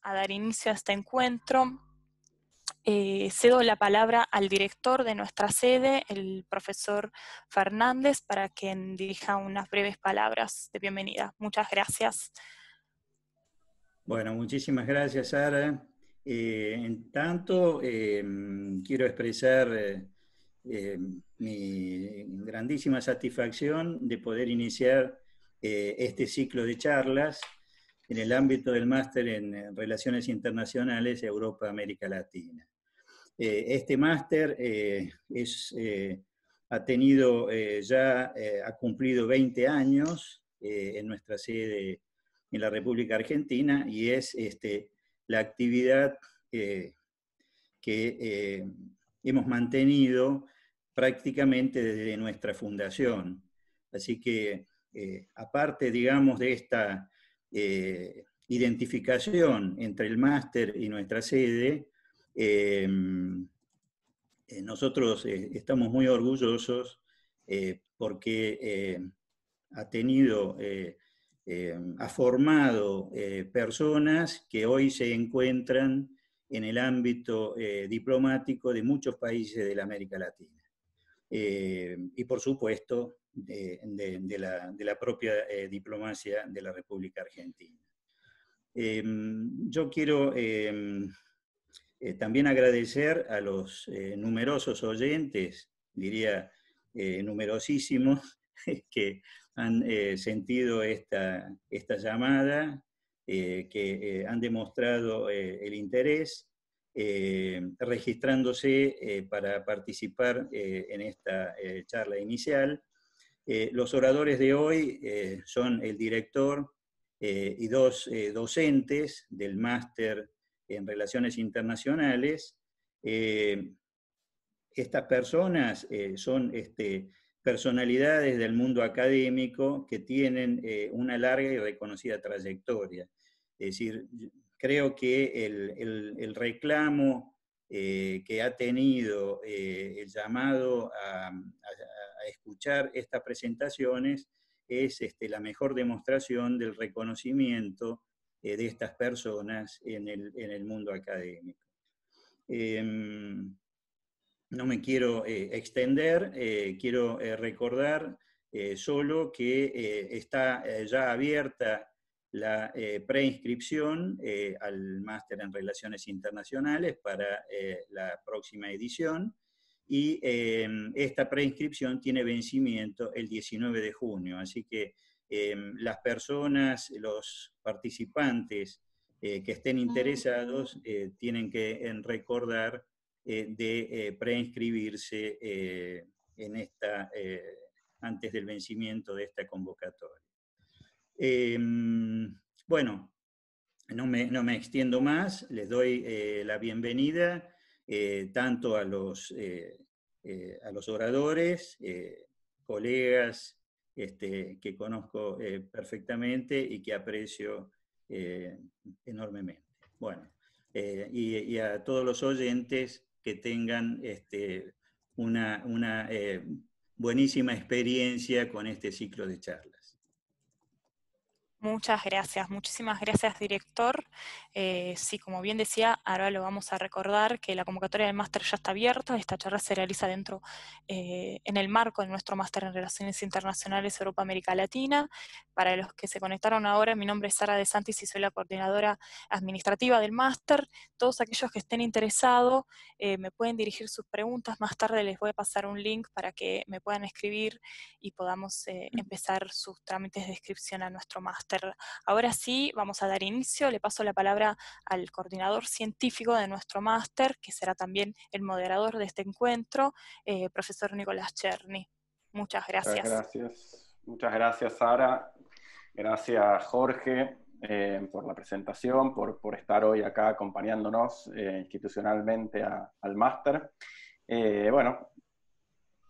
a dar inicio a este encuentro. Cedo la palabra al director de nuestra sede, el profesor Fernández, para quien dirija unas breves palabras de bienvenida. Muchas gracias. Bueno, muchísimas gracias, Sara. En tanto, quiero expresar mi grandísima satisfacción de poder iniciar este ciclo de charlas en el ámbito del máster en Relaciones Internacionales Europa-América Latina. Este máster ha cumplido 20 años en nuestra sede en la República Argentina, y es la actividad que hemos mantenido prácticamente desde nuestra fundación. Así que, aparte, digamos, de esta identificación entre el máster y nuestra sede, nosotros estamos muy orgullosos porque ha formado personas que hoy se encuentran en el ámbito diplomático de muchos países de la América Latina. Y por supuesto de la propia diplomacia de la República Argentina. Yo quiero también agradecer a los numerosos oyentes, diría numerosísimos, que han sentido esta llamada, que han demostrado el interés, registrándose para participar en esta charla inicial. Los oradores de hoy son el director y dos docentes del máster en Relaciones Internacionales. Estas personas son personalidades del mundo académico que tienen una larga y reconocida trayectoria. Es decir, creo que el reclamo que ha tenido el llamado a escuchar estas presentaciones es la mejor demostración del reconocimiento de estas personas en el mundo académico. No me quiero extender, quiero recordar solo que está ya abierta la preinscripción al máster en Relaciones Internacionales para la próxima edición, y esta preinscripción tiene vencimiento el 19 de junio, así que las personas, los participantes que estén interesados tienen que recordar de preinscribirse antes del vencimiento de esta convocatoria. Bueno, no me extiendo más, les doy la bienvenida tanto a los oradores, colegas que conozco perfectamente y que aprecio enormemente. Bueno, y a todos los oyentes que tengan una buenísima experiencia con este ciclo de charlas. Muchas gracias, muchísimas gracias, director. Sí, como bien decía, ahora lo vamos a recordar que la convocatoria del máster ya está abierta. Esta charla se realiza en el marco de nuestro máster en Relaciones Internacionales Europa-América Latina. Para los que se conectaron ahora, mi nombre es Sara De Santis y soy la coordinadora administrativa del máster. Todos aquellos que estén interesados me pueden dirigir sus preguntas. Más tarde les voy a pasar un link para que me puedan escribir y podamos empezar sus trámites de inscripción a nuestro máster. Ahora sí, vamos a dar inicio. Le paso la palabra al coordinador científico de nuestro máster, que será también el moderador de este encuentro, profesor Nicolás Cherny. Muchas gracias. Muchas gracias, Sara. Gracias, Jorge, por la presentación, por estar hoy acá acompañándonos institucionalmente al máster. Bueno,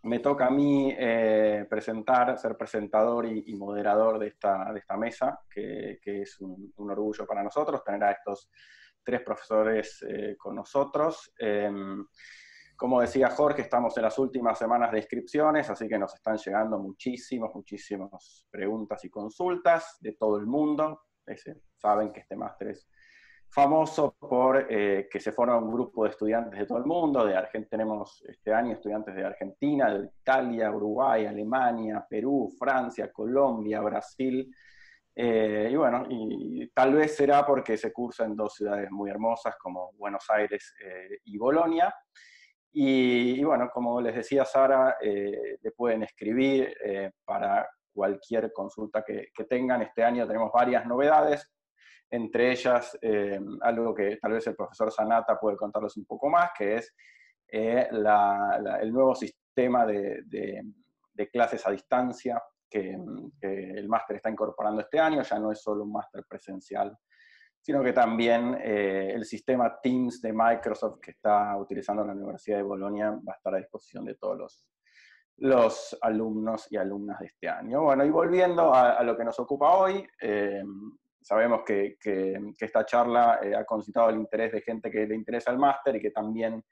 me toca a mí ser presentador y moderador de esta mesa, que es un orgullo para nosotros tener a estos tres profesores con nosotros. Como decía Jorge, estamos en las últimas semanas de inscripciones, así que nos están llegando muchísimas preguntas y consultas de todo el mundo. Saben que este máster es famoso por que se forma un grupo de estudiantes de todo el mundo. Tenemos este año estudiantes de Argentina, de Italia, Uruguay, Alemania, Perú, Francia, Colombia, Brasil. Y bueno, y tal vez será porque se cursa en dos ciudades muy hermosas como Buenos Aires y Bolonia. Y bueno, como les decía Sara, le pueden escribir para cualquier consulta que tengan. Este año tenemos varias novedades, entre ellas algo que tal vez el profesor Sanata puede contarles un poco más, que es el nuevo sistema de clases a distancia que el máster está incorporando este año. Ya no es solo un máster presencial, sino que también el sistema Teams de Microsoft que está utilizando la Universidad de Bolonia va a estar a disposición de todos los alumnos y alumnas de este año. Bueno, y volviendo a lo que nos ocupa hoy, sabemos que esta charla ha concitado el interés de gente que le interesa el máster y que también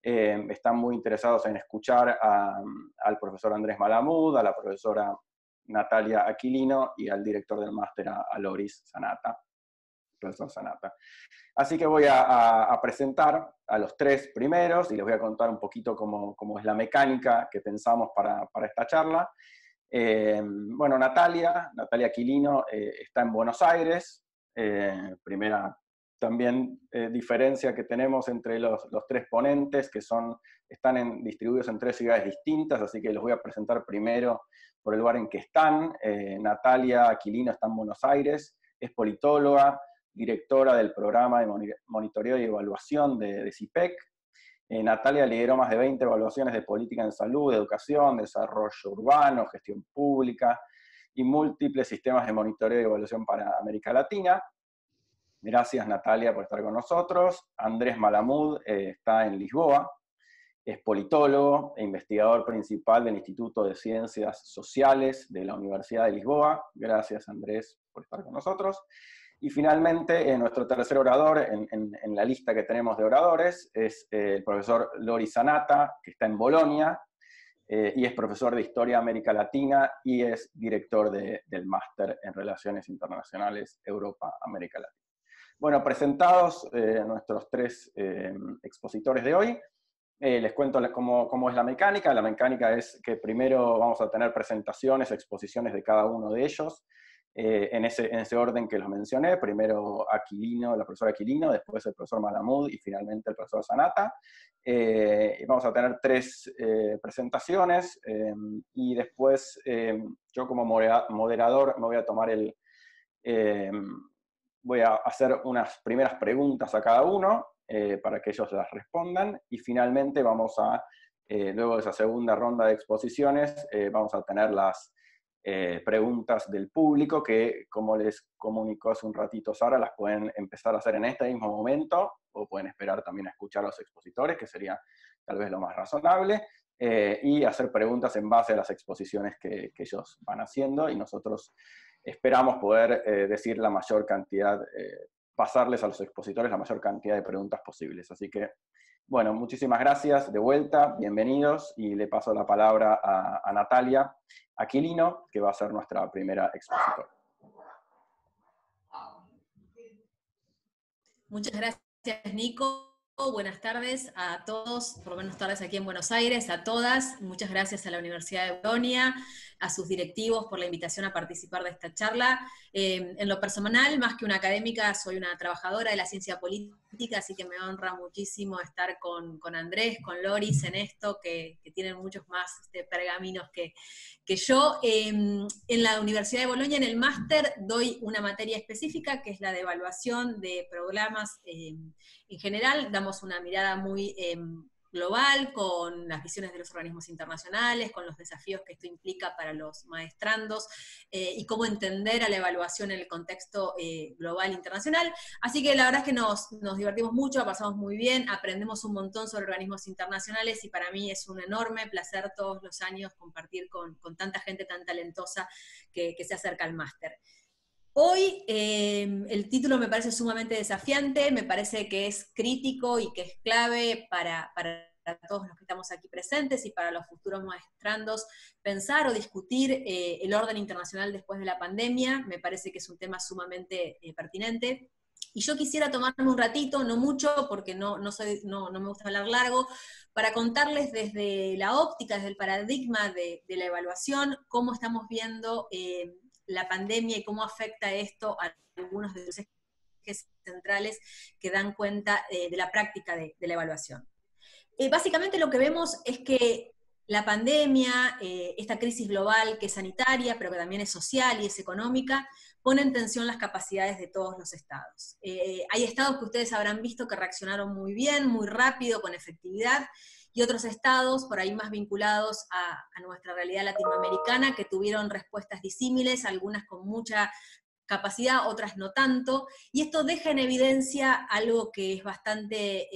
están muy interesados en escuchar al profesor Andrés Malamud, a la profesora Natalia Aquilino y al director del máster, a Loris Sanata, profesor Sanata. Así que voy a presentar a los tres primeros y les voy a contar un poquito cómo es la mecánica que pensamos para esta charla. Bueno, Natalia Aquilino está en Buenos Aires. Primera también diferencia que tenemos entre los tres ponentes, que están distribuidos en tres ciudades distintas, así que los voy a presentar primero por el lugar en que están. Natalia Aquilino está en Buenos Aires, es politóloga, directora del programa de monitoreo y evaluación de CIPEC. Natalia lideró más de 20 evaluaciones de política en salud, educación, desarrollo urbano, gestión pública y múltiples sistemas de monitoreo y evaluación para América Latina. Gracias, Natalia, por estar con nosotros. Andrés Malamud está en Lisboa, es politólogo e investigador principal del Instituto de Ciencias Sociales de la Universidad de Lisboa. Gracias, Andrés, por estar con nosotros. Y finalmente, nuestro tercer orador en la lista que tenemos de oradores es el profesor Loris Sanata, que está en Bolonia, y es profesor de Historia de América Latina y es director del Máster en Relaciones Internacionales Europa-América Latina. Bueno, presentados nuestros tres expositores de hoy, les cuento cómo es la mecánica. La mecánica es que primero vamos a tener presentaciones, exposiciones de cada uno de ellos, en ese orden que los mencioné. Primero Aquilino, la profesora Aquilino, después el profesor Malamud y finalmente el profesor Sanata. Vamos a tener tres presentaciones y después yo como moderador me voy a tomar voy a hacer unas primeras preguntas a cada uno para que ellos las respondan, y finalmente vamos luego de esa segunda ronda de exposiciones, vamos a tener las preguntas del público que, como les comunicó hace un ratito Sara, las pueden empezar a hacer en este mismo momento, o pueden esperar también a escuchar a los expositores, que sería tal vez lo más razonable, y hacer preguntas en base a las exposiciones que ellos van haciendo, y nosotros esperamos poder decir la mayor cantidad, pasarles a los expositores la mayor cantidad de preguntas posibles. Así que, bueno, muchísimas gracias de vuelta, bienvenidos, y le paso la palabra a Natalia Aquilino, que va a ser nuestra primera expositora. Muchas gracias, Nico. Buenas tardes a todos, por buenas tardes aquí en Buenos Aires, a todas. Muchas gracias a la Universidad de Bolonia, a sus directivos por la invitación a participar de esta charla. En lo personal, más que una académica, soy una trabajadora de la ciencia política, así que me honra muchísimo estar con Andrés, con Loris en esto, que tienen muchos más pergaminos que yo. En la Universidad de Bolonia, en el máster, doy una materia específica, que es la de evaluación de programas en general. Damos una mirada muy global, con las visiones de los organismos internacionales, con los desafíos que esto implica para los maestrandos, y cómo entender a la evaluación en el contexto global internacional. Así que la verdad es que nos divertimos mucho, pasamos muy bien, aprendemos un montón sobre organismos internacionales, y para mí es un enorme placer todos los años compartir con tanta gente tan talentosa que se acerca al máster. Hoy el título me parece sumamente desafiante, me parece que es crítico y que es clave para todos los que estamos aquí presentes y para los futuros maestrandos, pensar o discutir el orden internacional después de la pandemia. Me parece que es un tema sumamente pertinente. Y yo quisiera tomarme un ratito, no mucho, porque no me gusta hablar largo, para contarles desde la óptica, desde el paradigma de la evaluación, cómo estamos viendo la pandemia y cómo afecta esto a algunos de los ejes centrales que dan cuenta de la práctica de la evaluación. Básicamente lo que vemos es que la pandemia, esta crisis global que es sanitaria, pero que también es social y es económica, pone en tensión las capacidades de todos los estados. Hay estados que ustedes habrán visto que reaccionaron muy bien, muy rápido, con efectividad, y otros estados, por ahí más vinculados a nuestra realidad latinoamericana, que tuvieron respuestas disímiles, algunas con mucha capacidad, otras no tanto, y esto deja en evidencia algo que es bastante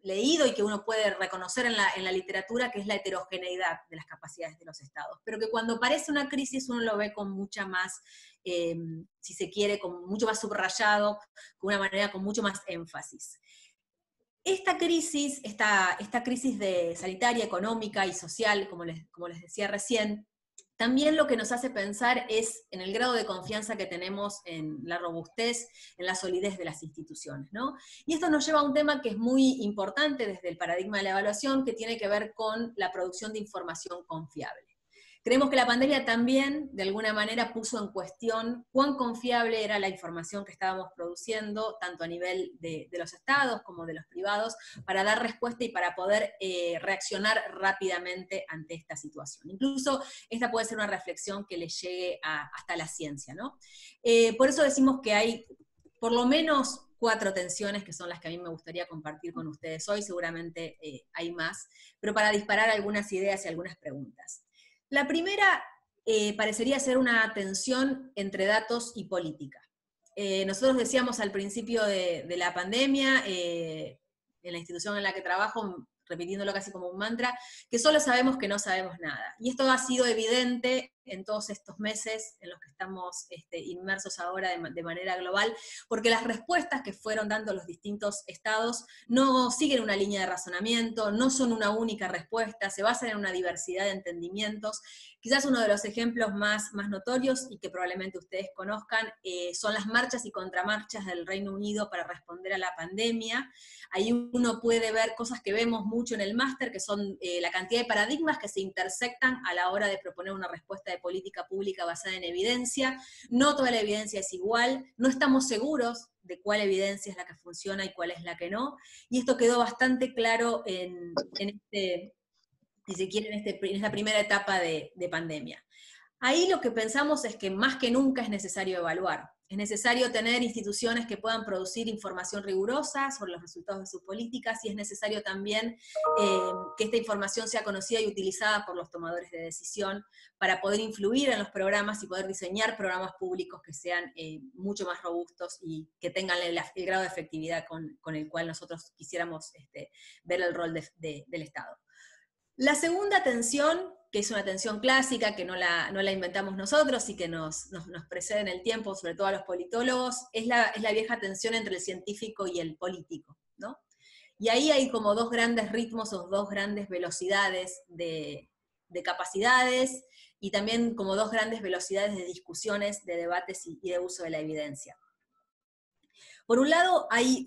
leído y que uno puede reconocer en la literatura, que es la heterogeneidad de las capacidades de los estados, pero que cuando aparece una crisis uno lo ve con mucha más, si se quiere, con mucho más subrayado, con una manera con mucho más énfasis. Esta crisis sanitaria, económica y social, como les decía recién, también lo que nos hace pensar es en el grado de confianza que tenemos en la robustez, en la solidez de las instituciones, ¿no? Y esto nos lleva a un tema que es muy importante desde el paradigma de la evaluación, que tiene que ver con la producción de información confiable. Creemos que la pandemia también, de alguna manera, puso en cuestión cuán confiable era la información que estábamos produciendo, tanto a nivel de los estados como de los privados, para dar respuesta y para poder reaccionar rápidamente ante esta situación. Incluso esta puede ser una reflexión que le llegue hasta la ciencia, ¿no? Por eso decimos que hay por lo menos 4 tensiones que son las que a mí me gustaría compartir con ustedes hoy, seguramente hay más, pero para disparar algunas ideas y algunas preguntas. La primera parecería ser una tensión entre datos y política. Nosotros decíamos al principio de la pandemia, en la institución en la que trabajo, repitiéndolo casi como un mantra, que solo sabemos que no sabemos nada. Y esto ha sido evidente en todos estos meses en los que estamos inmersos ahora de manera global, porque las respuestas que fueron dando los distintos estados no siguen una línea de razonamiento, no son una única respuesta, se basan en una diversidad de entendimientos. Quizás uno de los ejemplos más notorios, y que probablemente ustedes conozcan, son las marchas y contramarchas del Reino Unido para responder a la pandemia. Ahí uno puede ver cosas que vemos mucho en el máster, que son la cantidad de paradigmas que se intersectan a la hora de proponer una respuesta de política pública basada en evidencia. No toda la evidencia es igual, no estamos seguros de cuál evidencia es la que funciona y cuál es la que no, y esto quedó bastante claro si se quiere, en esta primera etapa de pandemia. Ahí lo que pensamos es que más que nunca es necesario evaluar. Es necesario tener instituciones que puedan producir información rigurosa sobre los resultados de sus políticas, y es necesario también que esta información sea conocida y utilizada por los tomadores de decisión para poder influir en los programas y poder diseñar programas públicos que sean mucho más robustos y que tengan el grado de efectividad con el cual nosotros quisiéramos ver el rol del Estado. La segunda tensión, que es una tensión clásica, que no la inventamos nosotros y que nos precede en el tiempo, sobre todo a los politólogos, es la vieja tensión entre el científico y el político, ¿no? Y ahí hay como 2 grandes ritmos o 2 grandes velocidades de capacidades, y también como 2 grandes velocidades de discusiones, de debates y de uso de la evidencia. Por un lado, hay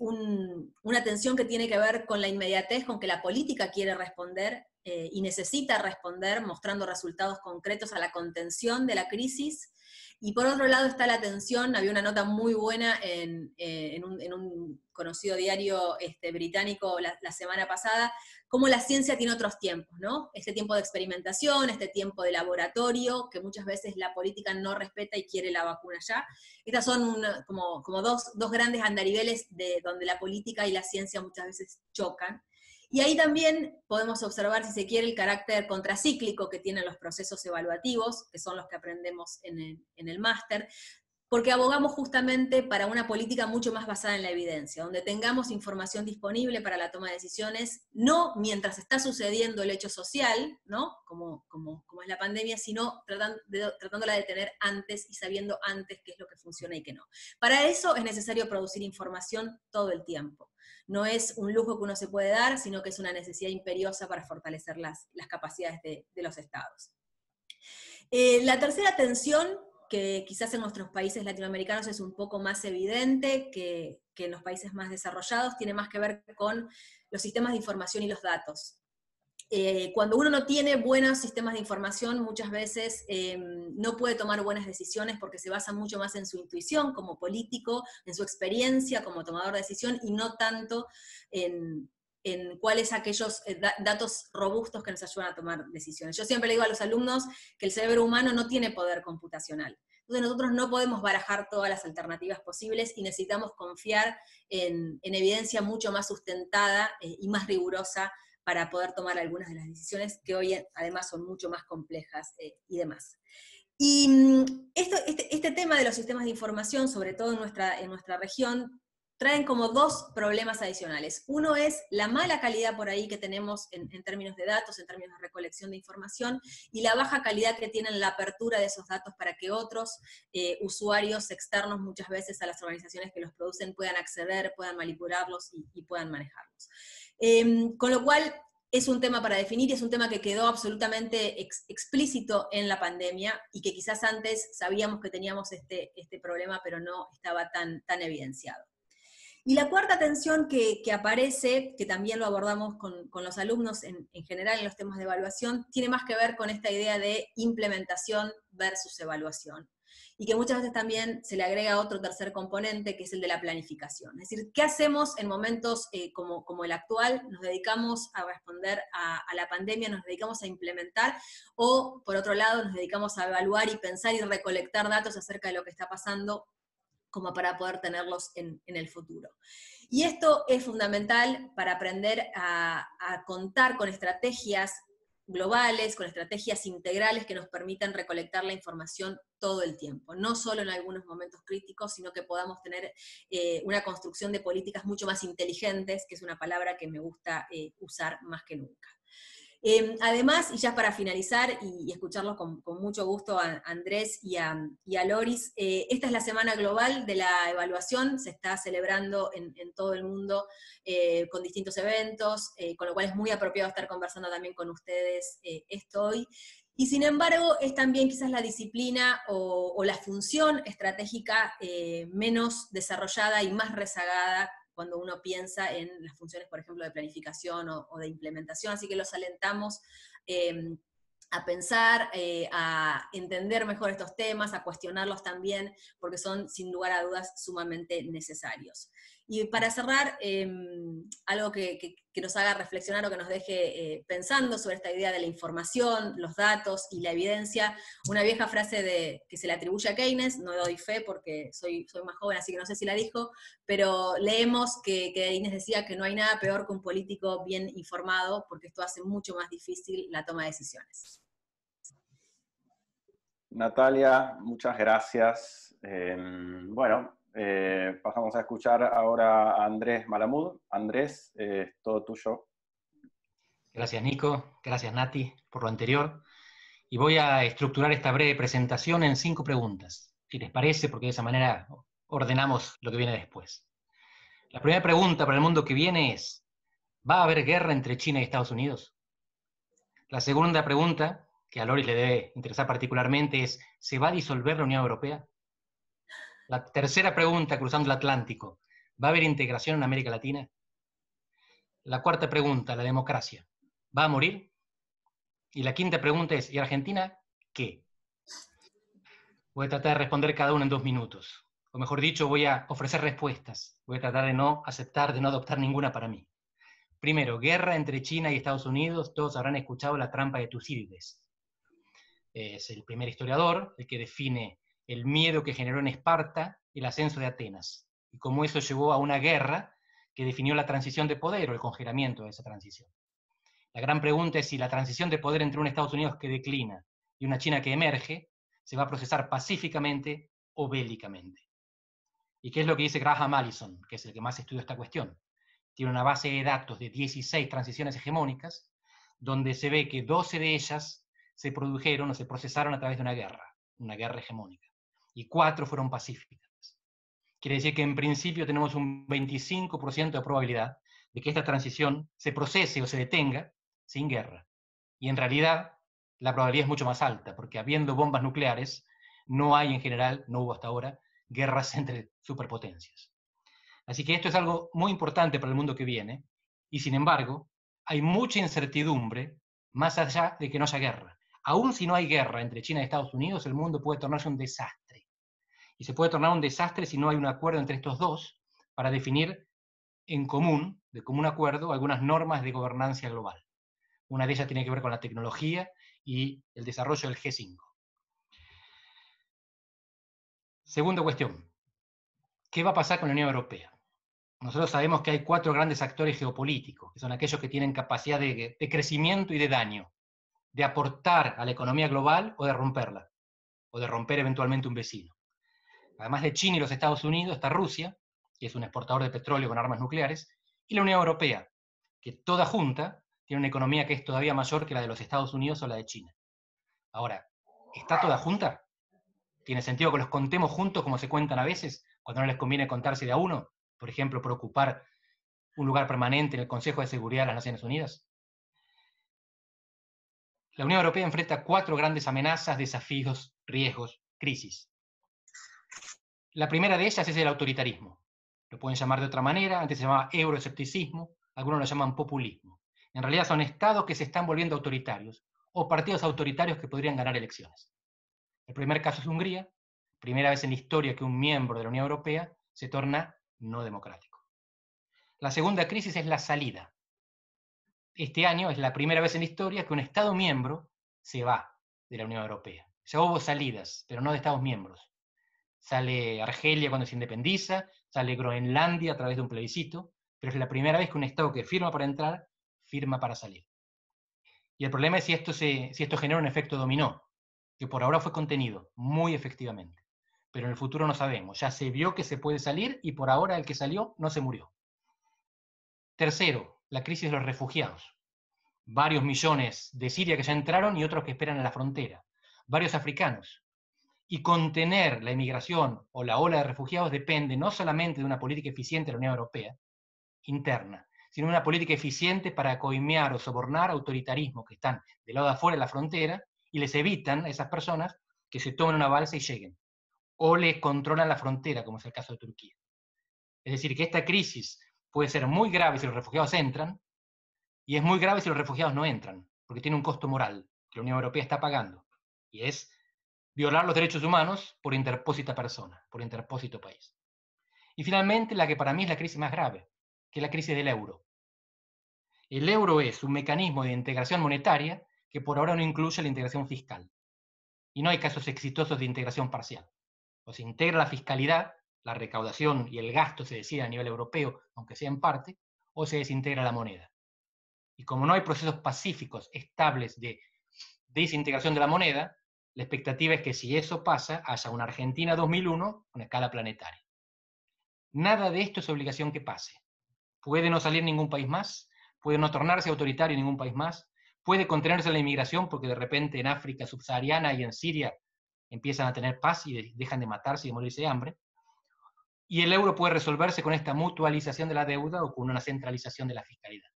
una tensión que tiene que ver con la inmediatez con que la política quiere responder y necesita responder mostrando resultados concretos a la contención de la crisis. Y por otro lado está la tensión, había una nota muy buena en un conocido diario británico la semana pasada, cómo la ciencia tiene otros tiempos, ¿no? Este tiempo de experimentación, este tiempo de laboratorio, que muchas veces la política no respeta y quiere la vacuna ya. Estas son como dos grandes andariveles donde la política y la ciencia muchas veces chocan. Y ahí también podemos observar, si se quiere, el carácter contracíclico que tienen los procesos evaluativos, que son los que aprendemos en el máster, porque abogamos justamente para una política mucho más basada en la evidencia, donde tengamos información disponible para la toma de decisiones, no mientras está sucediendo el hecho social, ¿no? como es la pandemia, sino tratándola de tener antes y sabiendo antes qué es lo que funciona y qué no. Para eso es necesario producir información todo el tiempo. No es un lujo que uno se puede dar, sino que es una necesidad imperiosa para fortalecer las capacidades de los estados. La tercera tensión que quizás en nuestros países latinoamericanos es un poco más evidente que en los países más desarrollados, tiene más que ver con los sistemas de información y los datos. Cuando uno no tiene buenos sistemas de información, muchas veces no puede tomar buenas decisiones porque se basa mucho más en su intuición como político, en su experiencia como tomador de decisión, y no tanto en cuáles aquellos datos robustos que nos ayudan a tomar decisiones. Yo siempre le digo a los alumnos que el cerebro humano no tiene poder computacional. Entonces nosotros no podemos barajar todas las alternativas posibles y necesitamos confiar en evidencia mucho más sustentada y más rigurosa para poder tomar algunas de las decisiones que hoy además son mucho más complejas y demás. Y este tema de los sistemas de información, sobre todo en nuestra región, traen como dos problemas adicionales. Uno es la mala calidad por ahí que tenemos en términos de datos, en términos de recolección de información, y la baja calidad que tienen la apertura de esos datos para que otros usuarios externos, muchas veces a las organizaciones que los producen, puedan acceder, puedan manipularlos y puedan manejarlos. Con lo cual, es un tema para definir, y es un tema que quedó absolutamente explícito en la pandemia, y que quizás antes sabíamos que teníamos este problema, pero no estaba tan evidenciado. Y la cuarta tensión que aparece, que también lo abordamos con los alumnos en general en los temas de evaluación, tiene más que ver con esta idea de implementación versus evaluación. Y que muchas veces también se le agrega otro tercer componente, que es el de la planificación. Es decir, ¿qué hacemos en momentos como el actual? ¿Nos dedicamos a responder a la pandemia, nos dedicamos a implementar, o por otro lado nos dedicamos a evaluar y pensar y recolectar datos acerca de lo que está pasando, como para poder tenerlos en el futuro? Y esto es fundamental para aprender a contar con estrategias globales, con estrategias integrales que nos permitan recolectar la información todo el tiempo, no solo en algunos momentos críticos, sino que podamos tener una construcción de políticas mucho más inteligentes, que es una palabra que me gusta usar más que nunca. Además, y ya para finalizar, y escucharlos con mucho gusto a Andrés y a Loris, esta es la Semana Global de la Evaluación, se está celebrando en todo el mundo con distintos eventos, con lo cual es muy apropiado estar conversando también con ustedes esto hoy. Y sin embargo, es también quizás la disciplina o la función estratégica menos desarrollada y más rezagada cuando uno piensa en las funciones, por ejemplo, de planificación o de implementación. Así que los alentamos a pensar, a entender mejor estos temas, a cuestionarlos también, porque son, sin lugar a dudas, sumamente necesarios. Y para cerrar, algo que nos haga reflexionar o que nos deje pensando sobre esta idea de la información, los datos y la evidencia, una vieja frase que se le atribuye a Keynes, no doy fe porque soy más joven, así que no sé si la dijo, pero leemos que Keynes decía que no hay nada peor que un político bien informado, porque esto hace mucho más difícil la toma de decisiones. Natalia, muchas gracias. Pasamos a escuchar ahora a Andrés Malamud. Andrés, todo tuyo. Gracias, Nico. Gracias, Nati, por lo anterior. Y voy a estructurar esta breve presentación en 5 preguntas, si les parece, porque de esa manera ordenamos lo que viene después. La primera pregunta para el mundo que viene es: ¿va a haber guerra entre China y Estados Unidos? La segunda pregunta, que a Loris le debe interesar particularmente, es: ¿se va a disolver la Unión Europea? La tercera pregunta, cruzando el Atlántico: ¿va a haber integración en América Latina? La cuarta pregunta, la democracia, ¿va a morir? Y la quinta pregunta es: ¿y Argentina qué? Voy a tratar de responder cada una en 2 minutos. O mejor dicho, voy a ofrecer respuestas. Voy a tratar de no aceptar, de no adoptar ninguna para mí. Primero, guerra entre China y Estados Unidos. Todos habrán escuchado la trampa de Tucídides. Es el primer historiador el que define el miedo que generó en Esparta el ascenso de Atenas, y cómo eso llevó a una guerra que definió la transición de poder o el congelamiento de esa transición. La gran pregunta es si la transición de poder entre un Estados Unidos que declina y una China que emerge se va a procesar pacíficamente o bélicamente. ¿Y qué es lo que dice Graham Allison, que es el que más estudia esta cuestión? Tiene una base de datos de 16 transiciones hegemónicas, donde se ve que 12 de ellas se produjeron o se procesaron a través de una guerra hegemónica, y 4 fueron pacíficas. Quiere decir que en principio tenemos un 25% de probabilidad de que esta transición se procese o se detenga sin guerra. Y en realidad la probabilidad es mucho más alta, porque habiendo bombas nucleares no hay en general, no hubo hasta ahora, guerras entre superpotencias. Así que esto es algo muy importante para el mundo que viene, y sin embargo, hay mucha incertidumbre más allá de que no haya guerra. Aún si no hay guerra entre China y Estados Unidos, el mundo puede tornarse un desastre. Y se puede tornar un desastre si no hay un acuerdo entre estos dos para definir en común, de común acuerdo, algunas normas de gobernanza global. Una de ellas tiene que ver con la tecnología y el desarrollo del G5. Segunda cuestión. ¿Qué va a pasar con la Unión Europea? Nosotros sabemos que hay 4 grandes actores geopolíticos, que son aquellos que tienen capacidad de crecimiento y de daño, de aportar a la economía global o de romperla, o de romper eventualmente un vecino. Además de China y los Estados Unidos, está Rusia, que es un exportador de petróleo con armas nucleares, y la Unión Europea, que toda junta tiene una economía que es todavía mayor que la de los Estados Unidos o la de China. Ahora, ¿está toda junta? ¿Tiene sentido que los contemos juntos como se cuentan a veces, cuando no les conviene contarse de a uno? Por ejemplo, por ocupar un lugar permanente en el Consejo de Seguridad de las Naciones Unidas. La Unión Europea enfrenta 4 grandes amenazas, desafíos, riesgos, crisis. La primera de ellas es el autoritarismo. Lo pueden llamar de otra manera, antes se llamaba euroescepticismo, algunos lo llaman populismo. En realidad son estados que se están volviendo autoritarios, o partidos autoritarios que podrían ganar elecciones. El primer caso es Hungría, primera vez en la historia que un miembro de la Unión Europea se torna no democrático. La segunda crisis es la salida. Este año es la primera vez en la historia que un Estado miembro se va de la Unión Europea. Ya hubo salidas, pero no de Estados miembros. Sale Argelia cuando se independiza, sale Groenlandia a través de un plebiscito, pero es la primera vez que un Estado que firma para entrar, firma para salir. Y el problema es si esto genera un efecto dominó, que por ahora fue contenido muy efectivamente. Pero en el futuro no sabemos. Ya se vio que se puede salir y por ahora el que salió no se murió. Tercero, la crisis de los refugiados. Varios millones de Siria que ya entraron y otros que esperan en la frontera. Varios africanos. Y contener la inmigración o la ola de refugiados depende no solamente de una política eficiente de la Unión Europea, interna, sino de una política eficiente para coimear o sobornar autoritarismos que están del lado de afuera de la frontera y les evitan a esas personas que se tomen una balsa y lleguen. O les controlan la frontera, como es el caso de Turquía. Es decir, que esta crisis puede ser muy grave si los refugiados entran, y es muy grave si los refugiados no entran, porque tiene un costo moral que la Unión Europea está pagando, y es violar los derechos humanos por interpósita persona, por interpósito país. Y finalmente, la que para mí es la crisis más grave, que es la crisis del euro. El euro es un mecanismo de integración monetaria que por ahora no incluye la integración fiscal. Y no hay casos exitosos de integración parcial. O se integra la fiscalidad, la recaudación y el gasto se decide a nivel europeo, aunque sea en parte, o se desintegra la moneda. Y como no hay procesos pacíficos, estables de desintegración de la moneda, la expectativa es que si eso pasa, haya una Argentina 2001 con escala planetaria. Nada de esto es obligación que pase. Puede no salir ningún país más, puede no tornarse autoritario ningún país más, puede contenerse la inmigración porque de repente en África subsahariana y en Siria empiezan a tener paz y dejan de matarse y de morirse de hambre. Y el euro puede resolverse con esta mutualización de la deuda o con una centralización de la fiscalidad.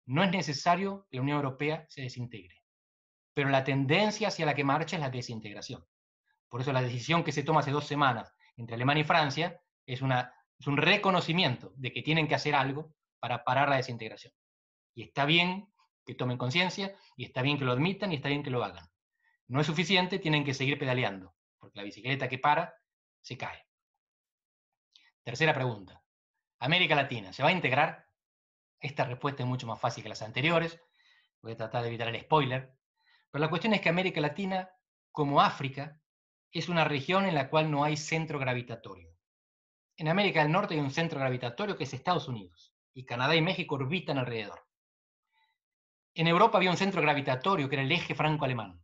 No es necesario que la Unión Europea se desintegre, pero la tendencia hacia la que marcha es la desintegración. Por eso la decisión que se toma hace 2 semanas entre Alemania y Francia es un reconocimiento de que tienen que hacer algo para parar la desintegración. Y está bien que tomen conciencia, y está bien que lo admitan, y está bien que lo hagan. No es suficiente, tienen que seguir pedaleando, porque la bicicleta que para, se cae. Tercera pregunta. ¿América Latina se va a integrar? Esta respuesta es mucho más fácil que las anteriores. Voy a tratar de evitar el spoiler. Pero la cuestión es que América Latina, como África, es una región en la cual no hay centro gravitatorio. En América del Norte hay un centro gravitatorio que es Estados Unidos, y Canadá y México orbitan alrededor. En Europa había un centro gravitatorio que era el eje franco-alemán.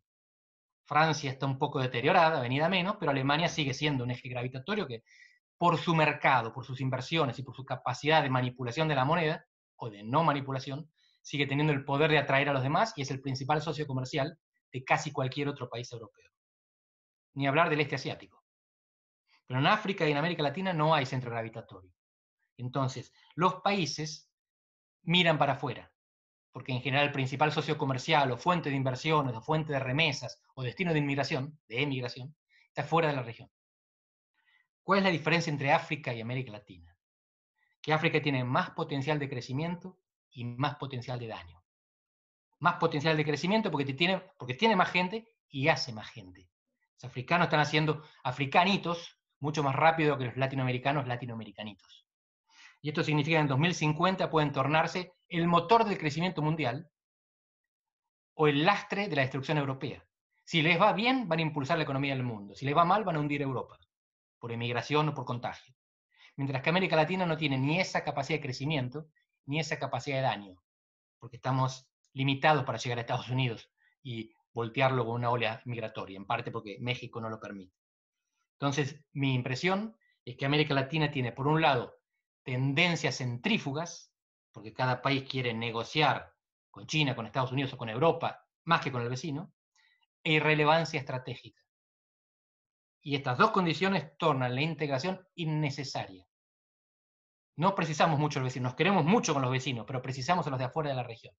Francia está un poco deteriorada, venida menos, pero Alemania sigue siendo un eje gravitatorio que, por su mercado, por sus inversiones y por su capacidad de manipulación de la moneda, o de no manipulación, sigue teniendo el poder de atraer a los demás y es el principal socio comercial de casi cualquier otro país europeo. Ni hablar del este asiático. Pero en África y en América Latina no hay centro gravitatorio. Entonces, los países miran para afuera, porque en general el principal socio comercial o fuente de inversiones o fuente de remesas o destino de emigración está fuera de la región. ¿Cuál es la diferencia entre África y América Latina? Que África tiene más potencial de crecimiento y más potencial de daño. Más potencial de crecimiento porque tiene más gente y hace más gente. Los africanos están haciendo africanitos mucho más rápido que los latinoamericanos latinoamericanitos. Y esto significa que en 2050 pueden tornarse el motor del crecimiento mundial o el lastre de la destrucción europea. Si les va bien, van a impulsar la economía del mundo. Si les va mal, van a hundir Europa, por emigración o por contagio. Mientras que América Latina no tiene ni esa capacidad de crecimiento, ni esa capacidad de daño, porque estamos limitados para llegar a Estados Unidos y voltearlo con una ola migratoria, en parte porque México no lo permite. Entonces, mi impresión es que América Latina tiene, por un lado, tendencias centrífugas, porque cada país quiere negociar con China, con Estados Unidos o con Europa, más que con el vecino, e irrelevancia estratégica. Y estas dos condiciones tornan la integración innecesaria. No precisamos mucho al vecino, nos queremos mucho con los vecinos, pero precisamos a los de afuera de la región.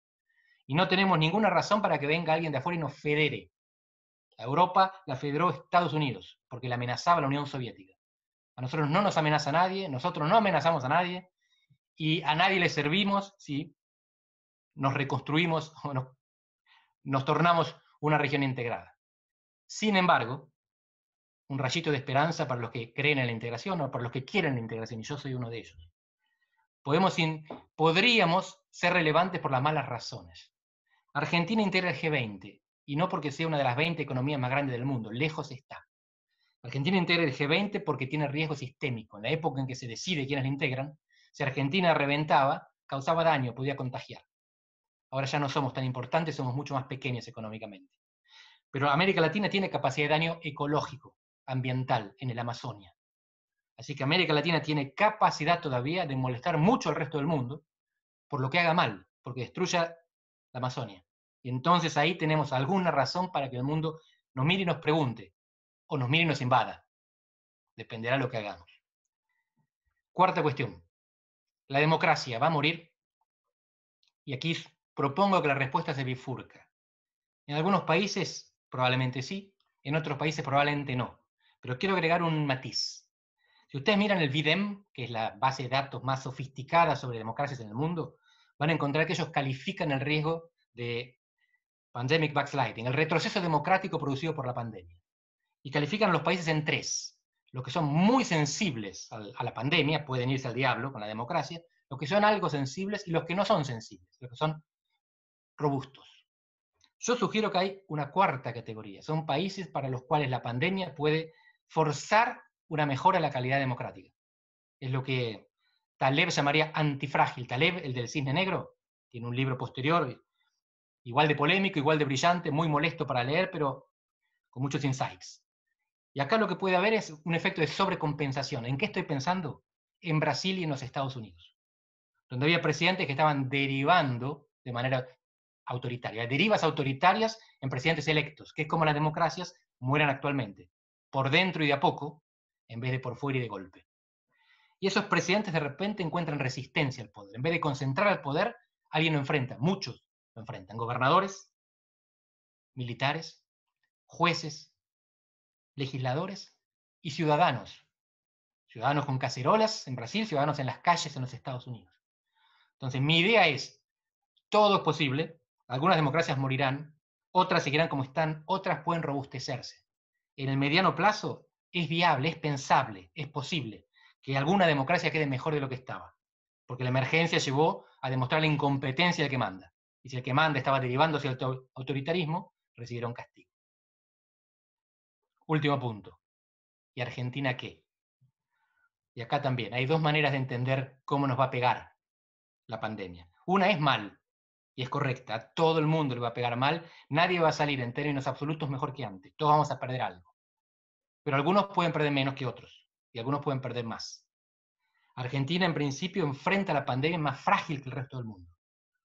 Y no tenemos ninguna razón para que venga alguien de afuera y nos federe. A Europa la federó Estados Unidos, porque la amenazaba la Unión Soviética. A nosotros no nos amenaza nadie, nosotros no amenazamos a nadie, y a nadie le servimos si nos reconstruimos o nos tornamos una región integrada. Sin embargo, un rayito de esperanza para los que creen en la integración o para los que quieren la integración, y yo soy uno de ellos. Podríamos ser relevantes por las malas razones. Argentina integra el G20, y no porque sea una de las 20 economías más grandes del mundo, lejos está. Argentina integra el G20 porque tiene riesgo sistémico. En la época en que se decide quiénes la integran, si Argentina reventaba, causaba daño, podía contagiar. Ahora ya no somos tan importantes, somos mucho más pequeños económicamente. Pero América Latina tiene capacidad de daño ecológico, ambiental, en el Amazonia. Así que América Latina tiene capacidad todavía de molestar mucho al resto del mundo por lo que haga mal, porque destruya la Amazonia. Y entonces ahí tenemos alguna razón para que el mundo nos mire y nos pregunte, o nos mire y nos invada. Dependerá de lo que hagamos. Cuarta cuestión. ¿La democracia va a morir? Y aquí propongo que la respuesta se bifurca. En algunos países probablemente sí, en otros países probablemente no. Pero quiero agregar un matiz. Si ustedes miran el VDEM, que es la base de datos más sofisticada sobre democracias en el mundo, van a encontrar que ellos califican el riesgo de pandemic backsliding, el retroceso democrático producido por la pandemia. Y califican a los países en 3. Los que son muy sensibles a la pandemia, pueden irse al diablo con la democracia, los que son algo sensibles y los que no son sensibles, los que son robustos. Yo sugiero que hay una cuarta categoría. Son países para los cuales la pandemia puede forzar una mejora en la calidad democrática. Es lo que Taleb llamaría antifrágil. Taleb, el del cisne negro, tiene un libro posterior, igual de polémico, igual de brillante, muy molesto para leer, pero con muchos insights. Y acá lo que puede haber es un efecto de sobrecompensación. ¿En qué estoy pensando? En Brasil y en los Estados Unidos, donde había presidentes que estaban derivando de manera autoritaria, derivas autoritarias en presidentes electos, que es como las democracias mueran actualmente, por dentro y de a poco, en vez de por fuera y de golpe. Y esos presidentes de repente encuentran resistencia al poder. En vez de concentrar el poder, alguien lo enfrenta, muchos lo enfrentan, gobernadores, militares, jueces, legisladores y ciudadanos. Ciudadanos con cacerolas en Brasil, ciudadanos en las calles en los Estados Unidos. Entonces mi idea es, todo es posible, algunas democracias morirán, otras seguirán como están, otras pueden robustecerse. En el mediano plazo es viable, es pensable, es posible que alguna democracia quede mejor de lo que estaba, porque la emergencia llevó a demostrar la incompetencia del que manda. Y si el que manda estaba derivando hacia el autoritarismo, recibirá un castigo. Último punto. ¿Y Argentina qué? Y acá también hay dos maneras de entender cómo nos va a pegar la pandemia. Una es mal, y es correcta. A todo el mundo le va a pegar mal. Nadie va a salir en términos absolutos mejor que antes. Todos vamos a perder algo. Pero algunos pueden perder menos que otros, y algunos pueden perder más. Argentina, en principio, enfrenta la pandemia más frágil que el resto del mundo,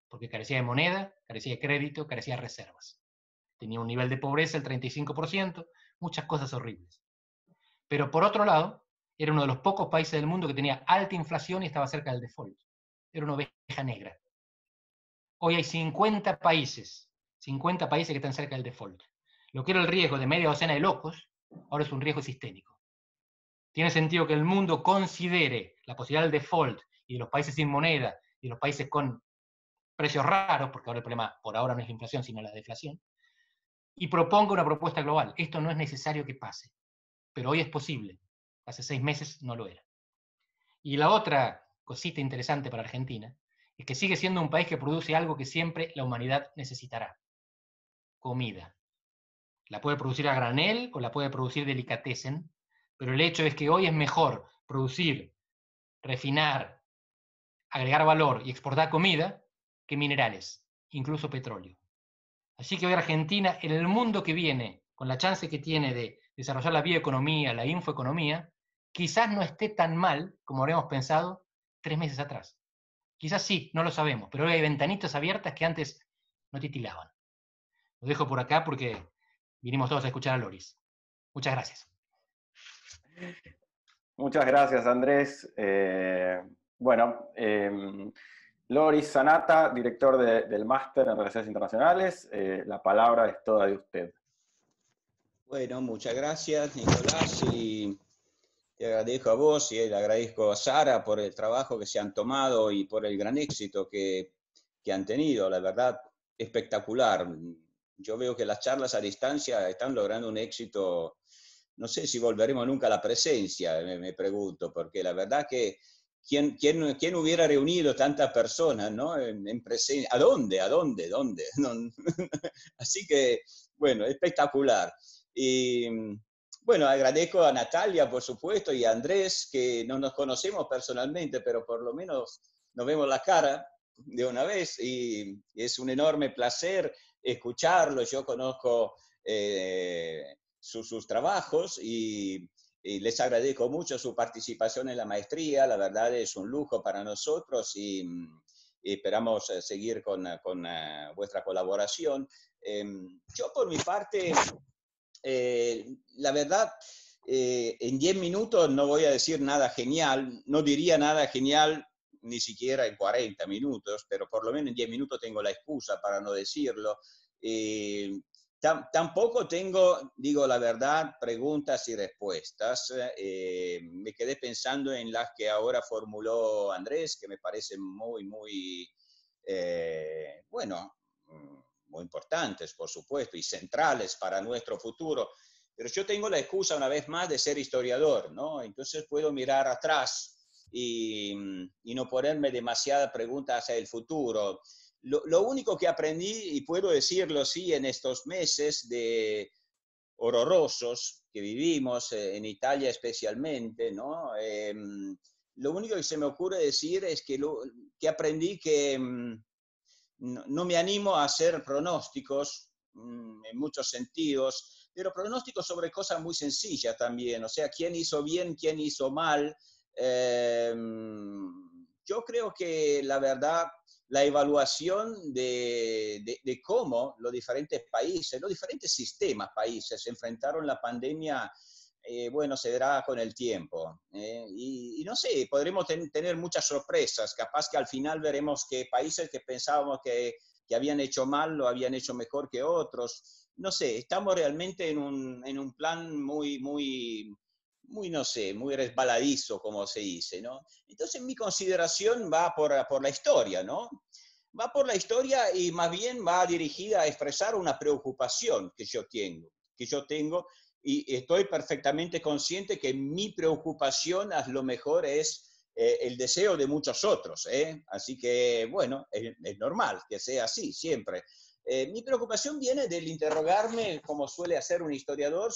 porque carecía de moneda, carecía de crédito, carecía de reservas. Tenía un nivel de pobreza del 35%, muchas cosas horribles. Pero por otro lado, era uno de los pocos países del mundo que tenía alta inflación y estaba cerca del default. Era una oveja negra. Hoy hay 50 países que están cerca del default. Lo que era el riesgo de media docena de locos, ahora es un riesgo sistémico. Tiene sentido que el mundo considere la posibilidad del default y de los países sin moneda y de los países con precios raros, porque ahora el problema por ahora no es la inflación, sino la deflación, y proponga una propuesta global. Esto no es necesario que pase, pero hoy es posible. Hace 6 meses no lo era. Y la otra cosita interesante para Argentina es que sigue siendo un país que produce algo que siempre la humanidad necesitará: comida. La puede producir a granel o la puede producir delicatessen, pero el hecho es que hoy es mejor producir, refinar, agregar valor y exportar comida que minerales, incluso petróleo. Así que hoy Argentina, en el mundo que viene, con la chance que tiene de desarrollar la bioeconomía, la infoeconomía, quizás no esté tan mal como habríamos pensado 3 meses atrás. Quizás sí, no lo sabemos, pero hoy hay ventanitas abiertas que antes no titilaban. Lo dejo por acá porque vinimos todos a escuchar a Loris. Muchas gracias. Muchas gracias, Andrés. Loris Sanata, director del Máster en Relaciones Internacionales, la palabra es toda de usted. Bueno, muchas gracias, Nicolás, y te agradezco a vos y le agradezco a Sara por el trabajo que se han tomado y por el gran éxito que han tenido. La verdad, espectacular. Yo veo que las charlas a distancia están logrando un éxito. No sé si volveremos nunca a la presencia, me pregunto, porque la verdad que ¿quién hubiera reunido tantas personas, ¿no? en presencia? ¿A dónde? ¿Dónde? No, así que, bueno, espectacular. Y bueno, agradezco a Natalia, por supuesto, y a Andrés, que no nos conocemos personalmente, pero por lo menos nos vemos la cara de una vez, y es un enorme placer escucharlo. Yo conozco sus trabajos y les agradezco mucho su participación en la maestría. La verdad es un lujo para nosotros y esperamos seguir con vuestra colaboración. Yo por mi parte, la verdad, en 10 minutos no voy a decir nada genial, no diría nada genial ni siquiera en 40 minutos, pero por lo menos en 10 minutos tengo la excusa para no decirlo. Tampoco tengo, digo la verdad, preguntas y respuestas. Me quedé pensando en las que ahora formuló Andrés, que me parecen muy importantes, por supuesto, y centrales para nuestro futuro. Pero yo tengo la excusa, una vez más, de ser historiador, ¿no? Entonces puedo mirar atrás y no ponerme demasiadas preguntas hacia el futuro. Lo único que aprendí, y puedo decirlo sí, en estos meses horrorosos que vivimos, en Italia especialmente, ¿no? Lo único que se me ocurre decir es que aprendí que no me animo a hacer pronósticos en muchos sentidos, pero pronósticos sobre cosas muy sencillas también, o sea, quién hizo bien, quién hizo mal. Yo creo que la verdad, la evaluación de cómo los diferentes países, los diferentes sistemas países enfrentaron la pandemia, bueno, se verá con el tiempo. Y no sé, podremos tener muchas sorpresas. Capaz que al final veremos que países que pensábamos que habían hecho mal, lo habían hecho mejor que otros. No sé, estamos realmente en un plan muy, no sé, muy resbaladizo, como se dice, ¿no? Entonces mi consideración va por la historia, ¿no? Va por la historia y más bien va dirigida a expresar una preocupación que yo tengo, y estoy perfectamente consciente que mi preocupación a lo mejor es el deseo de muchos otros, ¿eh? Así que, bueno, es normal que sea así siempre. Mi preocupación viene del interrogarme, como suele hacer un historiador,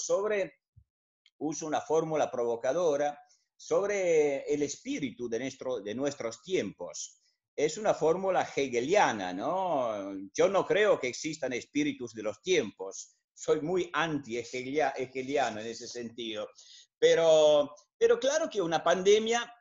uso una fórmula provocadora, sobre el espíritu de nuestros tiempos. Es una fórmula hegeliana, ¿no? Yo no creo que existan espíritus de los tiempos. Soy muy anti-hegeliano en ese sentido. Pero claro que una pandemia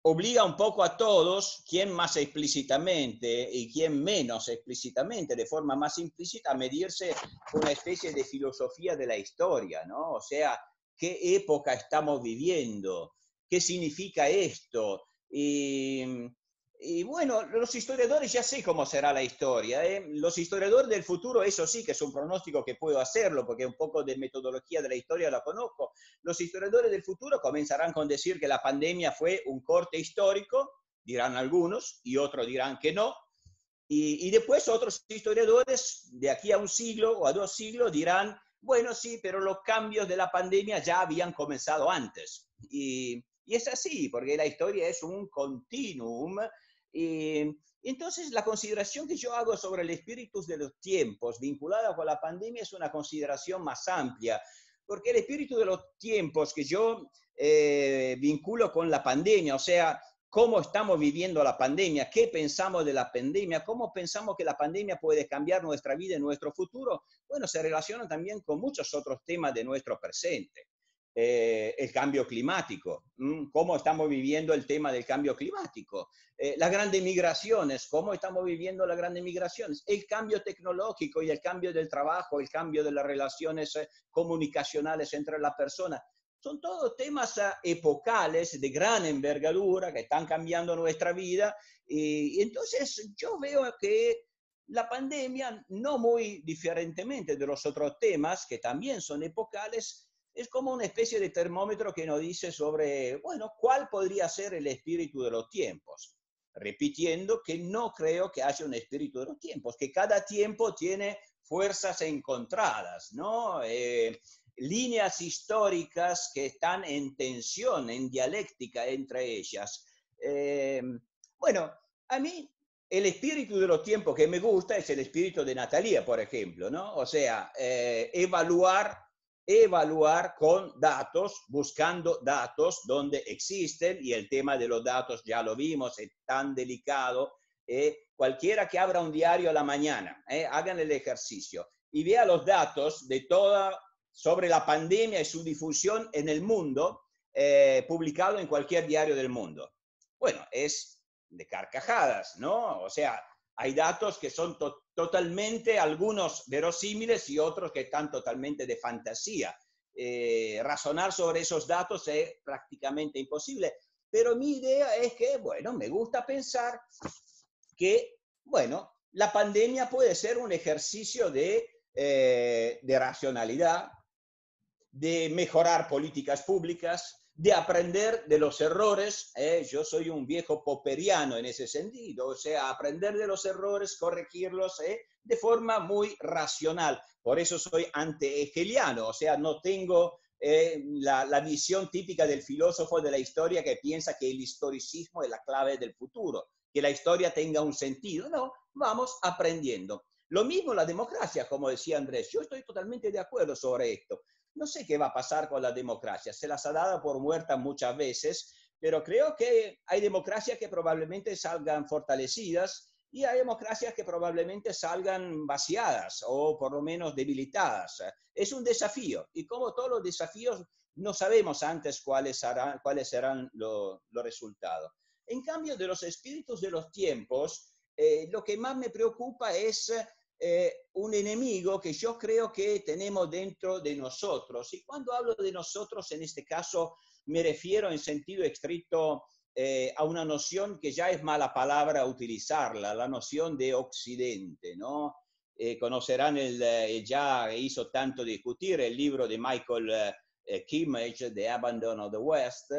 obliga un poco a todos, quien más explícitamente y quien menos explícitamente, de forma más implícita, a medirse con una especie de filosofía de la historia, ¿no? O sea, ¿qué época estamos viviendo? ¿Qué significa esto? Y bueno, los historiadores ya sé cómo será la historia. Los historiadores del futuro, eso sí que es un pronóstico que puedo hacerlo, porque un poco de metodología de la historia la conozco. Los historiadores del futuro comenzarán con decir que la pandemia fue un corte histórico, dirán algunos, y otros dirán que no. Y después otros historiadores, de aquí a un siglo o a 2 siglos, dirán, bueno, sí, pero los cambios de la pandemia ya habían comenzado antes. Y es así, porque la historia es un continuum. Y entonces la consideración que yo hago sobre el espíritu de los tiempos vinculada con la pandemia es una consideración más amplia, porque el espíritu de los tiempos que yo vinculo con la pandemia, o sea, cómo estamos viviendo la pandemia, qué pensamos de la pandemia, cómo pensamos que la pandemia puede cambiar nuestra vida y nuestro futuro, bueno, se relaciona también con muchos otros temas de nuestro presente. El cambio climático, cómo estamos viviendo el tema del cambio climático, las grandes migraciones, cómo estamos viviendo las grandes migraciones, el cambio tecnológico y el cambio del trabajo, el cambio de las relaciones comunicacionales entre las personas. Son todos temas epocales de gran envergadura que están cambiando nuestra vida y entonces yo veo que la pandemia, no muy diferentemente de los otros temas que también son epocales, es como una especie de termómetro que nos dice sobre, bueno, cuál podría ser el espíritu de los tiempos. Repitiendo que no creo que haya un espíritu de los tiempos, que cada tiempo tiene fuerzas encontradas, ¿no? Líneas históricas que están en tensión, en dialéctica entre ellas. Bueno, a mí el espíritu de los tiempos que me gusta es el espíritu de Natalia, por ejemplo, ¿no? O sea, evaluar con datos, buscando datos donde existen, y el tema de los datos ya lo vimos, es tan delicado. Cualquiera que abra un diario a la mañana, hagan el ejercicio y vea los datos de sobre la pandemia y su difusión en el mundo, publicado en cualquier diario del mundo. Bueno, es de carcajadas, ¿no? O sea, hay datos que son totalmente, algunos verosímiles y otros que están totalmente de fantasía. Razonar sobre esos datos es prácticamente imposible. Pero mi idea es que, bueno, me gusta pensar que, bueno, la pandemia puede ser un ejercicio de racionalidad, de mejorar políticas públicas, de aprender de los errores. Yo soy un viejo popperiano en ese sentido, o sea, aprender de los errores, corregirlos de forma muy racional. Por eso soy anti-hegeliano, o sea, no tengo la visión típica del filósofo de la historia que piensa que el historicismo es la clave del futuro, que la historia tenga un sentido. No, vamos aprendiendo. Lo mismo la democracia, como decía Andrés, yo estoy totalmente de acuerdo sobre esto. No sé qué va a pasar con la democracia, se las ha dado por muerta muchas veces, pero creo que hay democracias que probablemente salgan fortalecidas y hay democracias que probablemente salgan vaciadas o por lo menos debilitadas. Es un desafío y como todos los desafíos no sabemos antes cuáles serán los resultados. En cambio, de los espíritus de los tiempos, lo que más me preocupa es un enemigo que yo creo que tenemos dentro de nosotros. Y cuando hablo de nosotros, en este caso, me refiero en sentido estricto a una noción que ya es mala palabra utilizarla, la noción de Occidente, ¿no? Conocerán ya hizo tanto discutir el libro de Michael Kimmage, The Abandon of the West,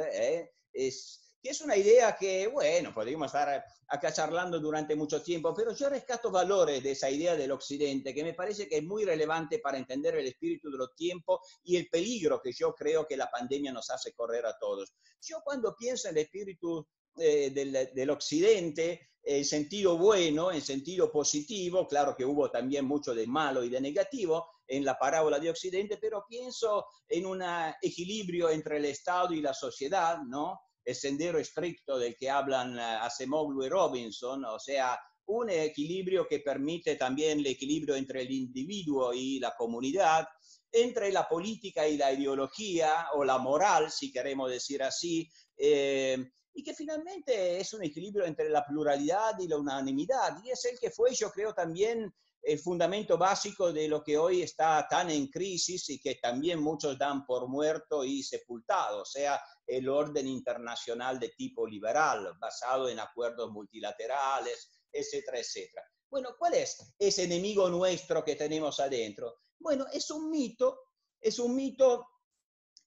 que es una idea que, bueno, podríamos estar acá charlando durante mucho tiempo, pero yo rescato valores de esa idea del Occidente, que me parece que es muy relevante para entender el espíritu de los tiempos y el peligro que yo creo que la pandemia nos hace correr a todos. Yo cuando pienso en el espíritu del Occidente, en sentido bueno, en sentido positivo, claro que hubo también mucho de malo y de negativo en la parábola de Occidente, pero pienso en un equilibrio entre el Estado y la sociedad, ¿no? El sendero estricto del que hablan Acemoglu y Robinson, o sea, un equilibrio que permite también el equilibrio entre el individuo y la comunidad, entre la política y la ideología, o la moral, si queremos decir así, y que finalmente es un equilibrio entre la pluralidad y la unanimidad, y es el que fue, yo creo, también el fundamento básico de lo que hoy está tan en crisis y que también muchos dan por muerto y sepultado, o sea, el orden internacional de tipo liberal, basado en acuerdos multilaterales, etcétera, etcétera. Bueno, ¿cuál es ese enemigo nuestro que tenemos adentro? Bueno, es un mito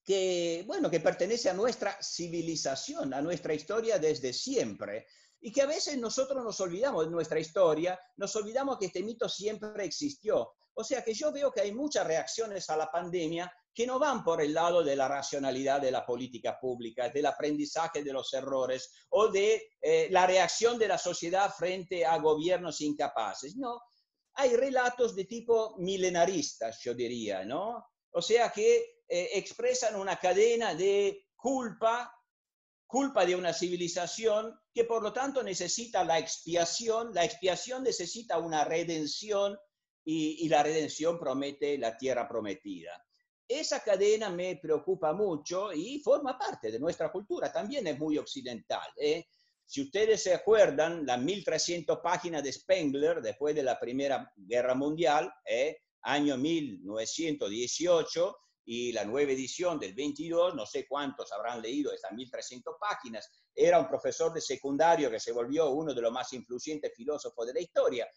que, bueno, que pertenece a nuestra civilización, a nuestra historia desde siempre, y que a veces nosotros nos olvidamos de nuestra historia, nos olvidamos que este mito siempre existió. O sea que yo veo que hay muchas reacciones a la pandemia que no van por el lado de la racionalidad de la política pública, del aprendizaje de los errores o de la reacción de la sociedad frente a gobiernos incapaces. No, hay relatos de tipo milenaristas, yo diría, ¿no? O sea que expresan una cadena de culpa de una civilización que por lo tanto necesita la expiación necesita una redención y la redención promete la tierra prometida. Esa cadena me preocupa mucho y forma parte de nuestra cultura, también es muy occidental. Si ustedes se acuerdan, las 1300 páginas de Spengler después de la Primera Guerra Mundial, año 1918, y la nueva edición del 22, no sé cuántos habrán leído estas 1300 páginas, era un profesor de secundario que se volvió uno de los más influyentes filósofos de la historia.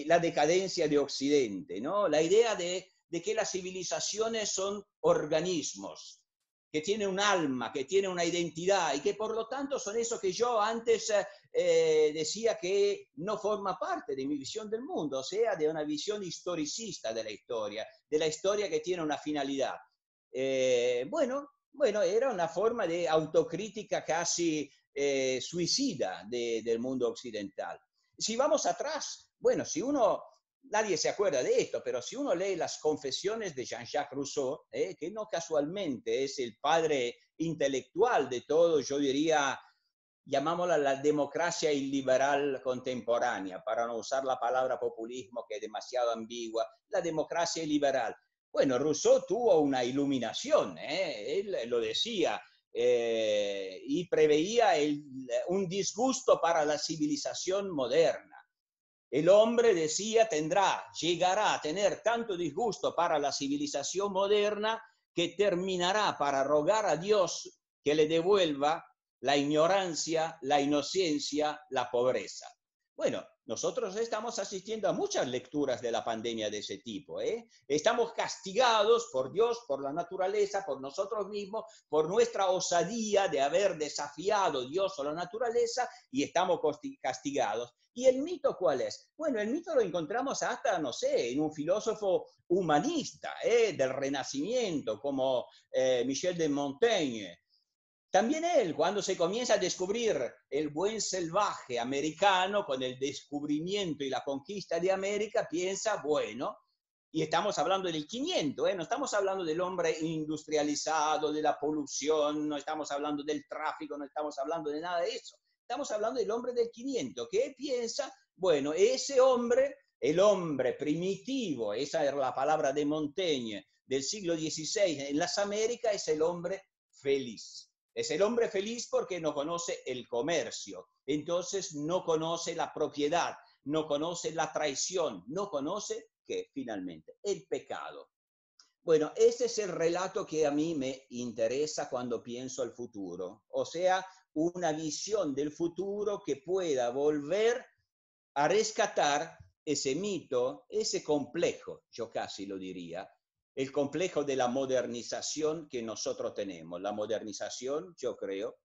La decadencia de Occidente, ¿no? La idea de que las civilizaciones son organismos, que tienen un alma, que tienen una identidad, y que por lo tanto son eso que yo antes decía que no forma parte de mi visión del mundo, o sea, de una visión historicista de la historia que tiene una finalidad. Bueno, era una forma de autocrítica casi suicida del mundo occidental. Si vamos atrás, bueno, nadie se acuerda de esto, pero si uno lee las confesiones de Jean-Jacques Rousseau, que no casualmente es el padre intelectual de todo, yo diría, llamámosla la democracia illiberal contemporánea, para no usar la palabra populismo que es demasiado ambigua, la democracia illiberal. Bueno, Rousseau tuvo una iluminación, él lo decía, y preveía un disgusto para la civilización moderna. El hombre, decía, llegará a tener tanto disgusto para la civilización moderna que terminará para rogar a Dios que le devuelva la ignorancia, la inocencia, la pobreza. Bueno, nosotros estamos asistiendo a muchas lecturas de la pandemia de ese tipo. Estamos castigados por Dios, por la naturaleza, por nosotros mismos, por nuestra osadía de haber desafiado a Dios o la naturaleza, y estamos castigados. ¿Y el mito cuál es? Bueno, el mito lo encontramos hasta, no sé, en un filósofo humanista del Renacimiento, como Michel de Montaigne. También él, cuando se comienza a descubrir el buen salvaje americano con el descubrimiento y la conquista de América, piensa, bueno, y estamos hablando del 500, no estamos hablando del hombre industrializado, de la polución, no estamos hablando del tráfico, no estamos hablando de nada de eso. Estamos hablando del hombre del 500, que piensa, bueno, ese hombre, el hombre primitivo, esa era la palabra de Montaigne, del siglo XVI en las Américas, es el hombre feliz. Es el hombre feliz porque no conoce el comercio, entonces no conoce la propiedad, no conoce la traición, no conoce, ¿qué? Finalmente, el pecado. Bueno, ese es el relato que a mí me interesa cuando pienso al futuro, o sea, una visión del futuro que pueda volver a rescatar ese mito, ese complejo, yo casi lo diría, el complejo de la modernización que nosotros tenemos. La modernización, yo creo,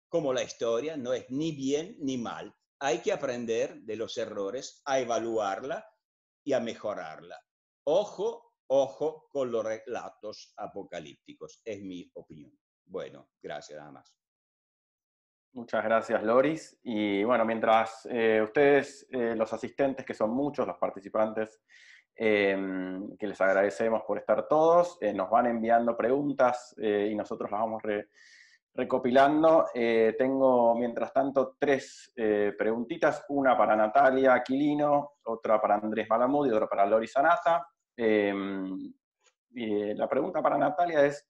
como la historia, no es ni bien ni mal. Hay que aprender de los errores, a evaluarla y a mejorarla. Ojo con los relatos apocalípticos, es mi opinión. Bueno, gracias nada más. Muchas gracias, Loris. Y bueno, mientras ustedes, los asistentes, que son muchos, los participantes, que les agradecemos por estar todos, nos van enviando preguntas y nosotros las vamos recopilando. Tengo, mientras tanto, 3 preguntitas, una para Natalia Aquilino, otra para Andrés Malamud y otra para Loris Sanata. La pregunta para Natalia es,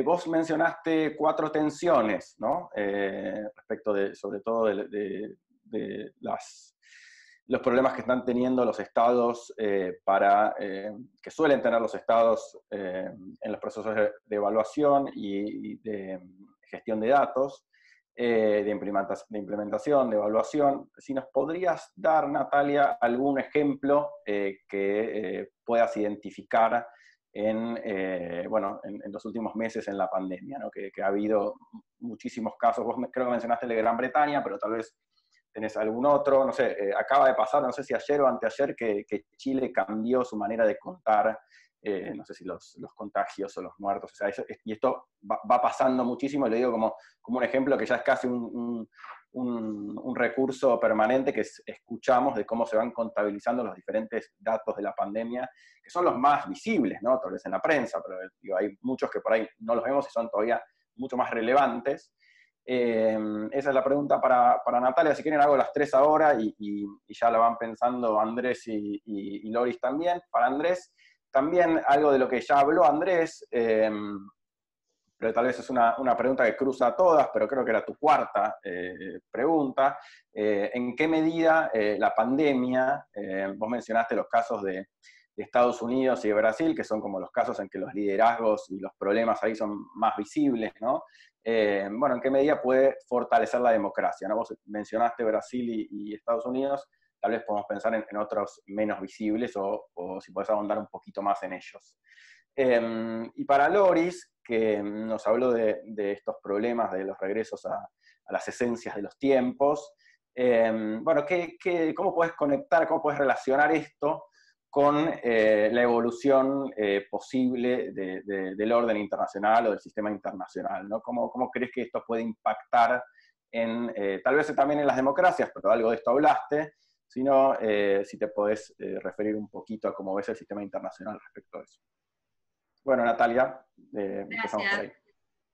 vos mencionaste 4 tensiones, ¿no? Respecto sobre todo de las los problemas que están teniendo los estados que suelen tener los estados en los procesos de evaluación y de gestión de datos, de implementación, de evaluación. Si nos podrías dar, Natalia, algún ejemplo que puedas identificar en los últimos meses en la pandemia, ¿no? Que ha habido muchísimos casos. Vos creo que mencionaste el de Gran Bretaña, pero tal vez tenés algún otro, no sé, acaba de pasar, no sé si ayer o anteayer, que Chile cambió su manera de contar, no sé si los contagios o los muertos, o sea, y esto va pasando muchísimo, y lo digo como un ejemplo que ya es casi un recurso permanente que escuchamos de cómo se van contabilizando los diferentes datos de la pandemia, que son los más visibles, ¿no? Tal vez en la prensa, pero digo, hay muchos que por ahí no los vemos y son todavía mucho más relevantes. Esa es la pregunta para Natalia. Si quieren hago las tres ahora y ya la van pensando Andrés y Loris también. Para Andrés, también algo de lo que ya habló Andrés, pero tal vez es una pregunta que cruza a todas, pero creo que era tu cuarta pregunta. ¿En qué medida la pandemia, vos mencionaste los casos de Estados Unidos y de Brasil, que son como los casos en que los liderazgos y los problemas ahí son más visibles, ¿no? ¿En qué medida puede fortalecer la democracia, ¿no? Vos mencionaste Brasil y Estados Unidos, tal vez podemos pensar en otros menos visibles o si podés ahondar un poquito más en ellos. Y para Loris, que nos habló de estos problemas, de los regresos a las esencias de los tiempos, ¿cómo puedes conectar, cómo puedes relacionar esto con la evolución posible del orden internacional o del sistema internacional, ¿no? ¿Cómo crees que esto puede impactar tal vez también en las democracias, pero algo de esto hablaste, sino si te podés referir un poquito a cómo ves el sistema internacional respecto a eso? Bueno, Natalia, empezamos por ahí.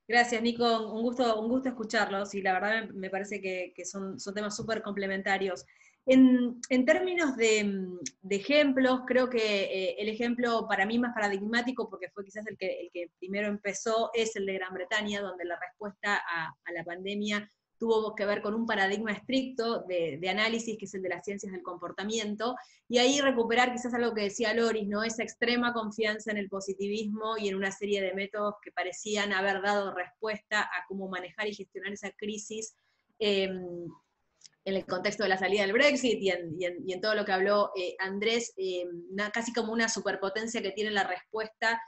Gracias, Nico. Un gusto escucharlos, y la verdad me parece que son temas súper complementarios. En términos de ejemplos, creo que el ejemplo para mí más paradigmático, porque fue quizás el que primero empezó, es el de Gran Bretaña, donde la respuesta a la pandemia tuvo que ver con un paradigma estricto de análisis, que es el de las ciencias del comportamiento, y ahí recuperar quizás algo que decía Loris, ¿no? Esa extrema confianza en el positivismo y en una serie de métodos que parecían haber dado respuesta a cómo manejar y gestionar esa crisis en el contexto de la salida del Brexit y en todo lo que habló Andrés, casi como una superpotencia que tiene la respuesta.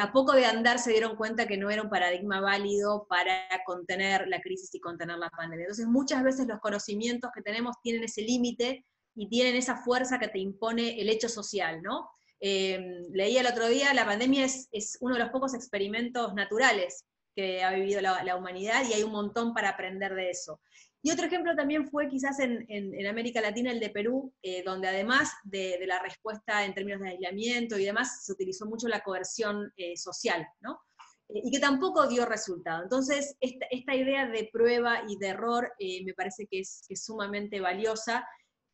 A poco de andar se dieron cuenta que no era un paradigma válido para contener la crisis y contener la pandemia. Entonces muchas veces los conocimientos que tenemos tienen ese límite y tienen esa fuerza que te impone el hecho social, ¿no? Leí el otro día, la pandemia es uno de los pocos experimentos naturales que ha vivido la humanidad, y hay un montón para aprender de eso. Y otro ejemplo también fue quizás en América Latina, el de Perú, donde además de la respuesta en términos de aislamiento y demás, se utilizó mucho la coerción social, ¿no? Y que tampoco dio resultado. Entonces, esta idea de prueba y de error me parece que es sumamente valiosa.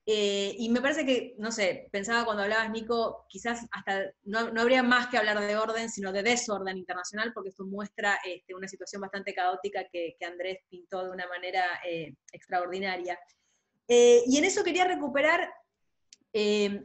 Y me parece que, no sé, pensaba cuando hablabas, Nico, quizás hasta no habría más que hablar de orden, sino de desorden internacional, porque esto muestra una situación bastante caótica que Andrés pintó de una manera extraordinaria. Y en eso quería recuperar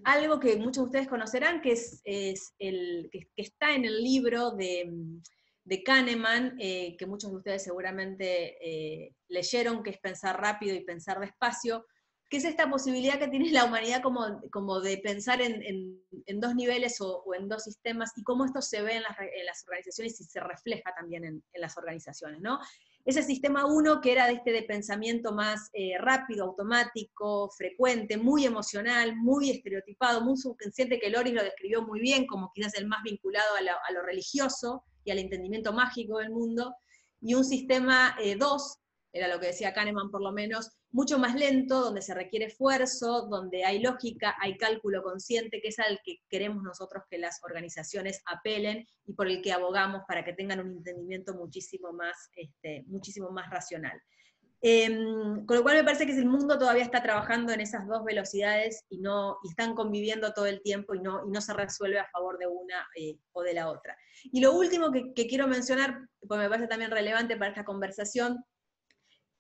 algo que muchos de ustedes conocerán, que que está en el libro de Kahneman, que muchos de ustedes seguramente leyeron, que es Pensar rápido y pensar despacio, que es esta posibilidad que tiene la humanidad como de pensar en dos niveles o en dos sistemas, y cómo esto se ve en las organizaciones y se refleja también en las organizaciones, ¿no? Ese sistema 1, que era de pensamiento más rápido, automático, frecuente, muy emocional, muy estereotipado, muy subconsciente, que Loris lo describió muy bien, como quizás el más vinculado a lo religioso y al entendimiento mágico del mundo, y un sistema 2, era lo que decía Kahneman por lo menos, mucho más lento, donde se requiere esfuerzo, donde hay lógica, hay cálculo consciente, que es al que queremos nosotros que las organizaciones apelen y por el que abogamos para que tengan un entendimiento muchísimo más racional. Con lo cual me parece que el mundo todavía está trabajando en esas dos velocidades y están conviviendo todo el tiempo y no se resuelve a favor de una o de la otra. Y lo último que quiero mencionar, porque me parece también relevante para esta conversación,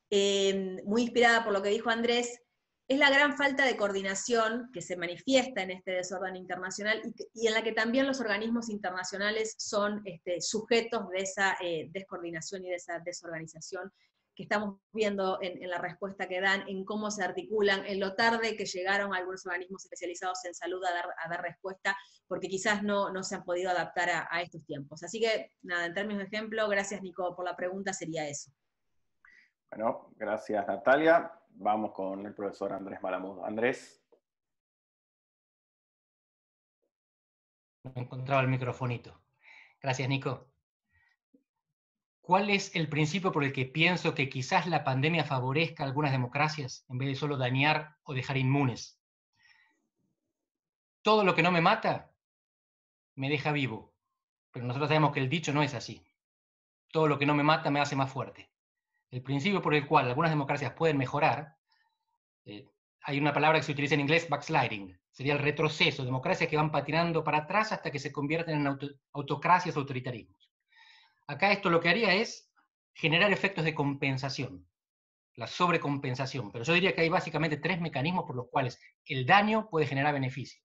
muy inspirada por lo que dijo Andrés, es la gran falta de coordinación que se manifiesta en este desorden internacional y en la que también los organismos internacionales son sujetos de esa descoordinación y de esa desorganización que estamos viendo en la respuesta que dan, en cómo se articulan, en lo tarde que llegaron algunos organismos especializados en salud a dar respuesta, porque quizás no se han podido adaptar a estos tiempos. Así que, nada, en términos de ejemplo, gracias Nico por la pregunta, sería eso. Bueno, gracias Natalia. Vamos con el profesor Andrés Malamud. Andrés. No encontraba el microfonito. Gracias, Nico. ¿Cuál es el principio por el que pienso que quizás la pandemia favorezca a algunas democracias en vez de solo dañar o dejar inmunes? Todo lo que no me mata me deja vivo, pero nosotros sabemos que el dicho no es así. Todo lo que no me mata me hace más fuerte. El principio por el cual algunas democracias pueden mejorar, hay una palabra que se utiliza en inglés, backsliding, sería el retroceso, democracias que van patinando para atrás hasta que se convierten en autocracias o autoritarismos. Acá esto lo que haría es generar efectos de compensación, la sobrecompensación, pero yo diría que hay básicamente 3 mecanismos por los cuales el daño puede generar beneficio.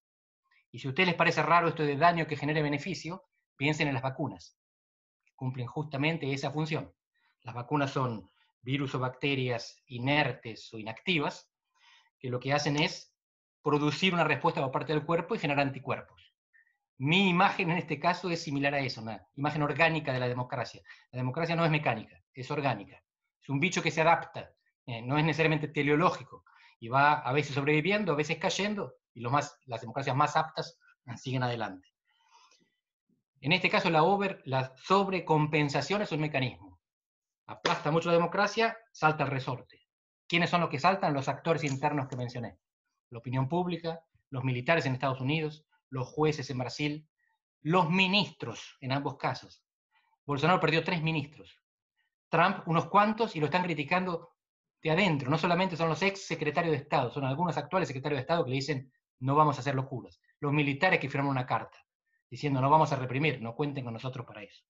Y si a ustedes les parece raro esto de daño que genere beneficio, piensen en las vacunas, que cumplen justamente esa función. Las vacunas son virus o bacterias inertes o inactivas, que lo que hacen es producir una respuesta por parte del cuerpo y generar anticuerpos. Mi imagen en este caso es similar a eso, una imagen orgánica de la democracia. La democracia no es mecánica, es orgánica. Es un bicho que se adapta, no es necesariamente teleológico, y va a veces sobreviviendo, a veces cayendo, y las democracias más aptas siguen adelante. En este caso la sobrecompensación es un mecanismo. Aplasta mucho la democracia, salta el resorte. ¿Quiénes son los que saltan? Los actores internos que mencioné. La opinión pública, los militares en Estados Unidos, los jueces en Brasil, los ministros en ambos casos. Bolsonaro perdió 3 ministros. Trump unos cuantos y lo están criticando de adentro. No solamente son los ex secretarios de Estado, son algunos actuales secretarios de Estado que le dicen no vamos a hacer locuras. Los militares que firmaron una carta diciendo no vamos a reprimir, no cuenten con nosotros para eso.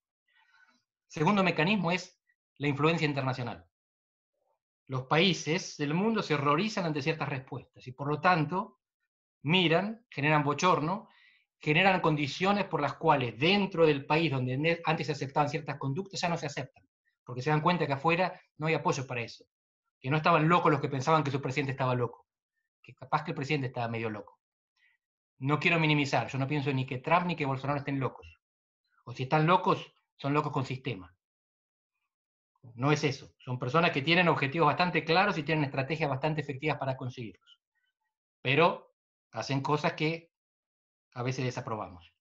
Segundo mecanismo es la influencia internacional. Los países del mundo se horrorizan ante ciertas respuestas y por lo tanto miran, generan bochorno, generan condiciones por las cuales dentro del país donde antes se aceptaban ciertas conductas ya no se aceptan, porque se dan cuenta que afuera no hay apoyo para eso, que no estaban locos los que pensaban que su presidente estaba loco, que capaz que el presidente estaba medio loco. No quiero minimizar, yo no pienso ni que Trump ni que Bolsonaro estén locos, o si están locos, son locos con sistema. No es eso, son personas que tienen objetivos bastante claros y tienen estrategias bastante efectivas para conseguirlos, pero hacen cosas que a veces desaprobamos.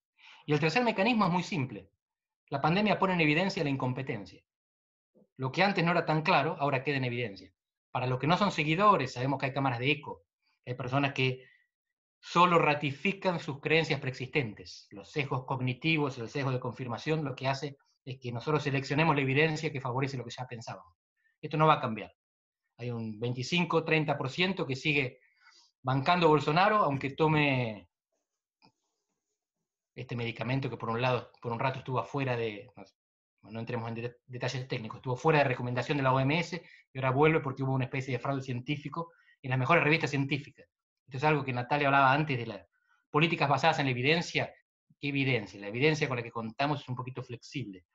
Y el tercer mecanismo es muy simple. La pandemia pone en evidencia la incompetencia. Lo que antes no era tan claro, ahora queda en evidencia. Para los que no son seguidores, sabemos que hay cámaras de eco, hay personas que solo ratifican sus creencias preexistentes. Los sesgos cognitivos, el sesgo de confirmación, lo que hace es que nosotros seleccionemos la evidencia que favorece lo que ya pensábamos. Esto no va a cambiar. Hay un 25-30% que sigue bancando a Bolsonaro, aunque tome este medicamento que por un rato estuvo afuera de, no entremos en detalles técnicos, estuvo fuera de recomendación de la OMS y ahora vuelve porque hubo una especie de fraude científico en las mejores revistas científicas. Esto es algo que Natalia hablaba antes de las políticas basadas en la evidencia. ¿Qué evidencia? La evidencia con la que contamos es un poquito flexible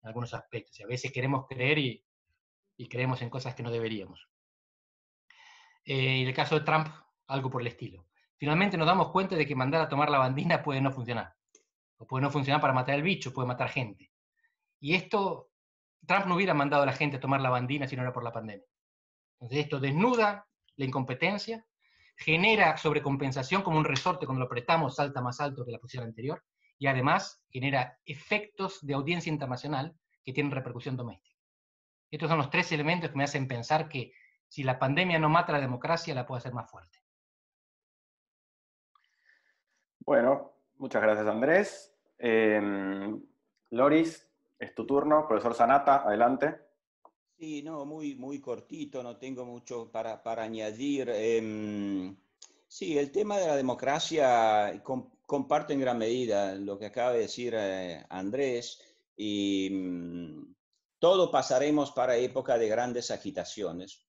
en algunos aspectos y a veces queremos creer y creemos en cosas que no deberíamos. En el caso de Trump, algo por el estilo. Finalmente nos damos cuenta de que mandar a tomar la bandina puede no funcionar. O puede no funcionar para matar el bicho, puede matar gente. Y esto, Trump no hubiera mandado a la gente a tomar la bandina si no era por la pandemia. Entonces esto desnuda la incompetencia, genera sobrecompensación como un resorte, cuando lo apretamos salta más alto que la posición anterior, y además genera efectos de audiencia internacional que tienen repercusión doméstica. Estos son los 3 elementos que me hacen pensar que si la pandemia no mata a la democracia, la puede hacer más fuerte. Bueno, muchas gracias Andrés. Loris, es tu turno. Profesor Sanata, adelante. Sí, no, muy cortito, no tengo mucho para añadir. Sí, el tema de la democracia comparto en gran medida lo que acaba de decir Andrés, todo pasaremos para época de grandes agitaciones.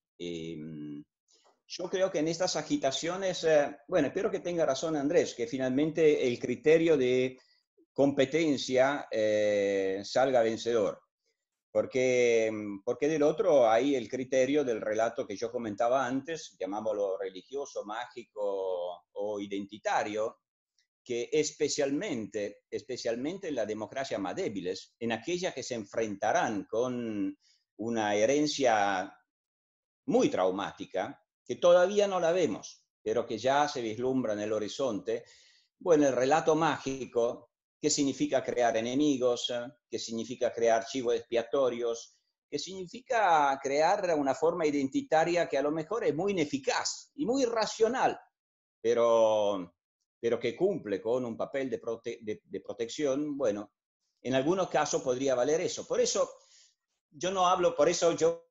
Yo creo que en estas agitaciones, bueno, espero que tenga razón Andrés, que finalmente el criterio de competencia salga vencedor. Porque del otro hay el criterio del relato que yo comentaba antes, llamámoslo religioso, mágico o identitario, que especialmente en las democracias más débiles, en aquellas que se enfrentarán con una herencia muy traumática, que todavía no la vemos, pero que ya se vislumbra en el horizonte, bueno, el relato mágico, ¿qué significa crear enemigos? ¿Qué significa crear chivos expiatorios? ¿Qué significa crear una forma identitaria que a lo mejor es muy ineficaz y muy irracional, pero que cumple con un papel de protección? Bueno, en algunos casos podría valer eso. Por eso yo no hablo, por eso yo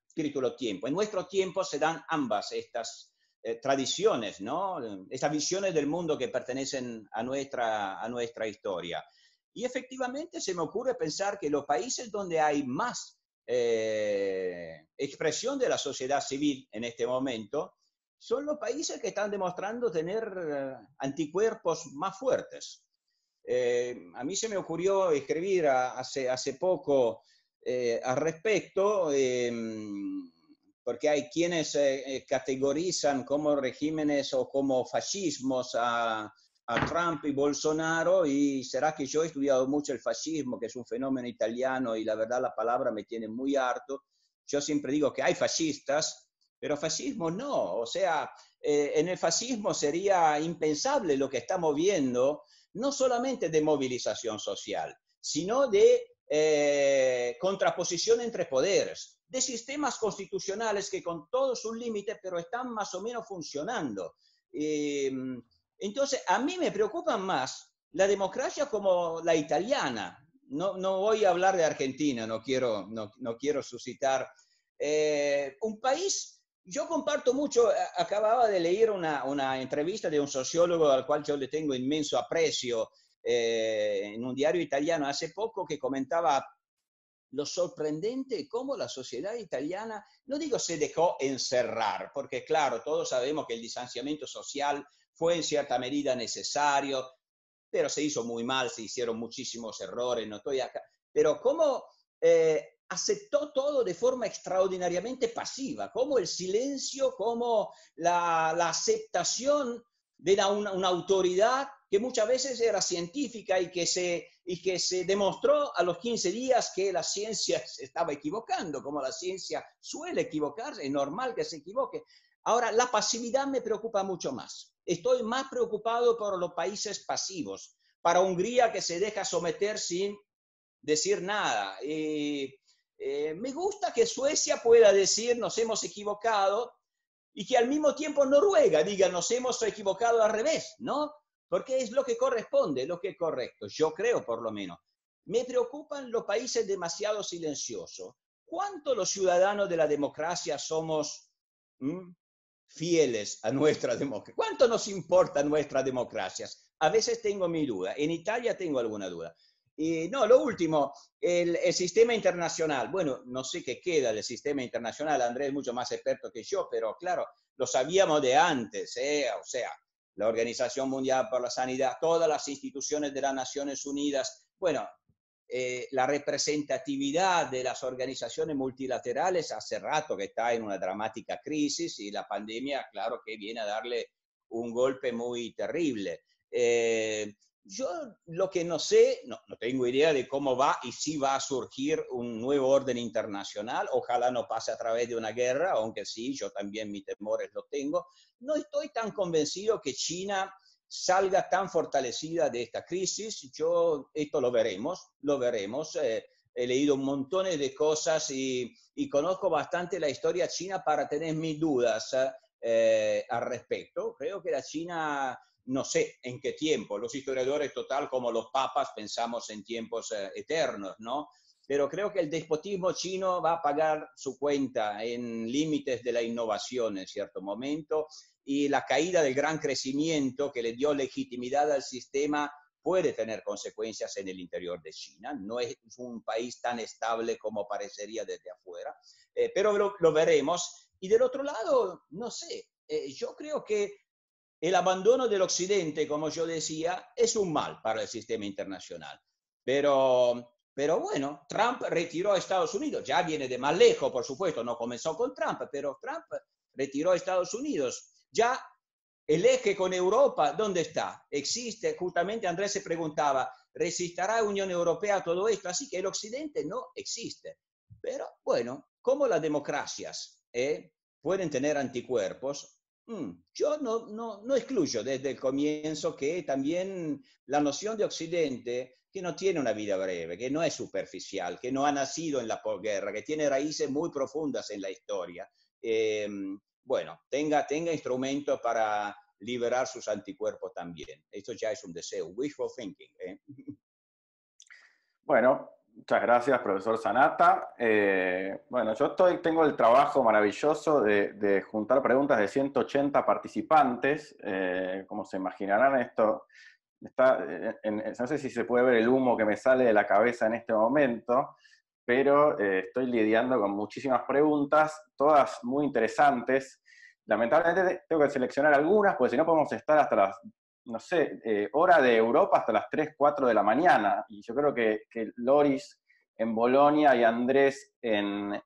espíritu de los tiempos. En nuestro tiempo se dan ambas estas tradiciones, ¿no? Estas visiones del mundo que pertenecen a nuestra historia. Y efectivamente se me ocurre pensar que los países donde hay más expresión de la sociedad civil en este momento son los países que están demostrando tener anticuerpos más fuertes. A mí se me ocurrió escribir hace poco al respecto, porque hay quienes categorizan como regímenes o como fascismos a Trump y Bolsonaro, y será que yo he estudiado mucho el fascismo, que es un fenómeno italiano, y la verdad la palabra me tiene muy harto. Yo siempre digo que hay fascistas, pero fascismo no. O sea, en el fascismo sería impensable lo que estamos viendo, no solamente de movilización social, sino de contraposición entre poderes, de sistemas constitucionales que con todos sus límites, pero están más o menos funcionando. Entonces, a mí me preocupan más la democracia como la italiana. No voy a hablar de Argentina, no quiero suscitar un país. Yo comparto mucho, acababa de leer una entrevista de un sociólogo al cual yo le tengo inmenso aprecio, en un diario italiano hace poco, que comentaba lo sorprendente cómo la sociedad italiana, no digo se dejó encerrar, porque claro, todos sabemos que el distanciamiento social fue en cierta medida necesario, pero se hizo muy mal, se hicieron muchísimos errores, no estoy acá, pero cómo aceptó todo de forma extraordinariamente pasiva, como el silencio, como la aceptación de una autoridad que muchas veces era científica y que se demostró a los 15 días que la ciencia se estaba equivocando, como la ciencia suele equivocarse, es normal que se equivoque. Ahora, la pasividad me preocupa mucho más. Estoy más preocupado por los países pasivos, para Hungría que se deja someter sin decir nada. Me gusta que Suecia pueda decir nos hemos equivocado, y que al mismo tiempo Noruega diga nos hemos equivocado al revés, ¿no? Porque es lo que corresponde, lo que es correcto, yo creo por lo menos. Me preocupan los países demasiado silenciosos. ¿Cuánto los ciudadanos de la democracia somos fieles a nuestra democracia? ¿Cuánto nos importan nuestras democracias? A veces tengo mi duda. En Italia tengo alguna duda. Y no, lo último, el sistema internacional. Bueno, no sé qué queda del sistema internacional. Andrés es mucho más experto que yo, pero claro, lo sabíamos de antes, o sea, la Organización Mundial por la Sanidad, todas las instituciones de las Naciones Unidas. Bueno, la representatividad de las organizaciones multilaterales hace rato que está en una dramática crisis, y la pandemia, claro que viene a darle un golpe muy terrible. Yo lo que no sé, no tengo idea de cómo va y si va a surgir un nuevo orden internacional. Ojalá no pase a través de una guerra, aunque sí, yo también mis temores lo tengo. No estoy tan convencido que China salga tan fortalecida de esta crisis. Esto lo veremos. He leído un montón de cosas y conozco bastante la historia china para tener mis dudas al respecto. Creo que la China, no sé en qué tiempo, los historiadores total como los papas pensamos en tiempos eternos, ¿no? Pero creo que el despotismo chino va a pagar su cuenta en límites de la innovación en cierto momento, y la caída del gran crecimiento que le dio legitimidad al sistema puede tener consecuencias en el interior de China. No es un país tan estable como parecería desde afuera, pero lo veremos. Y del otro lado, no sé, yo creo que el abandono del Occidente, como yo decía, es un mal para el sistema internacional. Pero bueno, Trump retiró a Estados Unidos, ya viene de más lejos, por supuesto, no comenzó con Trump, pero Trump retiró a Estados Unidos. Ya el eje con Europa, ¿dónde está? Existe, justamente Andrés se preguntaba, ¿resistirá Unión Europea a todo esto? Así que el Occidente no existe. Pero bueno, como las democracias pueden tener anticuerpos, yo no excluyo desde el comienzo que también la noción de Occidente, que no tiene una vida breve, que no es superficial, que no ha nacido en la posguerra, que tiene raíces muy profundas en la historia, bueno, tenga instrumentos para liberar sus anticuerpos también. Esto ya es un deseo, wishful thinking. Bueno, muchas gracias, profesor Sanata. Bueno, yo tengo el trabajo maravilloso de juntar preguntas de 180 participantes. Como se imaginarán, esto está, no sé si se puede ver el humo que me sale de la cabeza en este momento, pero estoy lidiando con muchísimas preguntas, todas muy interesantes. Lamentablemente tengo que seleccionar algunas, porque si no podemos estar hasta las, no sé, hora de Europa hasta las 3, 4 de la mañana. Y yo creo que Loris en Bolonia y Andrés en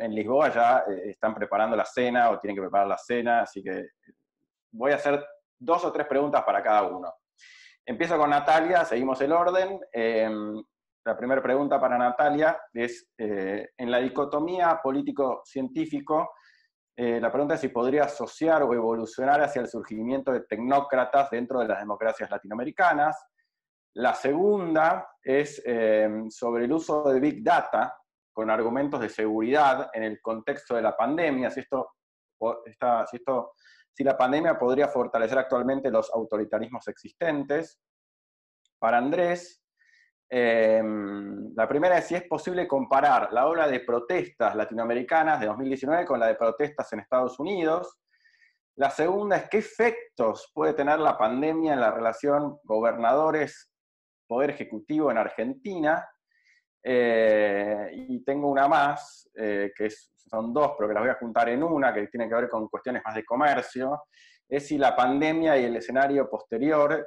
Lisboa ya están preparando la cena o tienen que preparar la cena, así que voy a hacer 2 o 3 preguntas para cada uno. Empiezo con Natalia, seguimos el orden. La primera pregunta para Natalia es, en la dicotomía político-científico, la pregunta es si podría asociar o evolucionar hacia el surgimiento de tecnócratas dentro de las democracias latinoamericanas. La segunda es sobre el uso de Big Data con argumentos de seguridad en el contexto de la pandemia, si la pandemia podría fortalecer actualmente los autoritarismos existentes. Para Andrés, la primera es si es posible comparar la ola de protestas latinoamericanas de 2019 con la de protestas en Estados Unidos. La segunda es qué efectos puede tener la pandemia en la relación gobernadores-poder ejecutivo en Argentina. Y tengo una más, son 2, pero que las voy a juntar en una, que tiene que ver con cuestiones más de comercio, es si la pandemia y el escenario posterior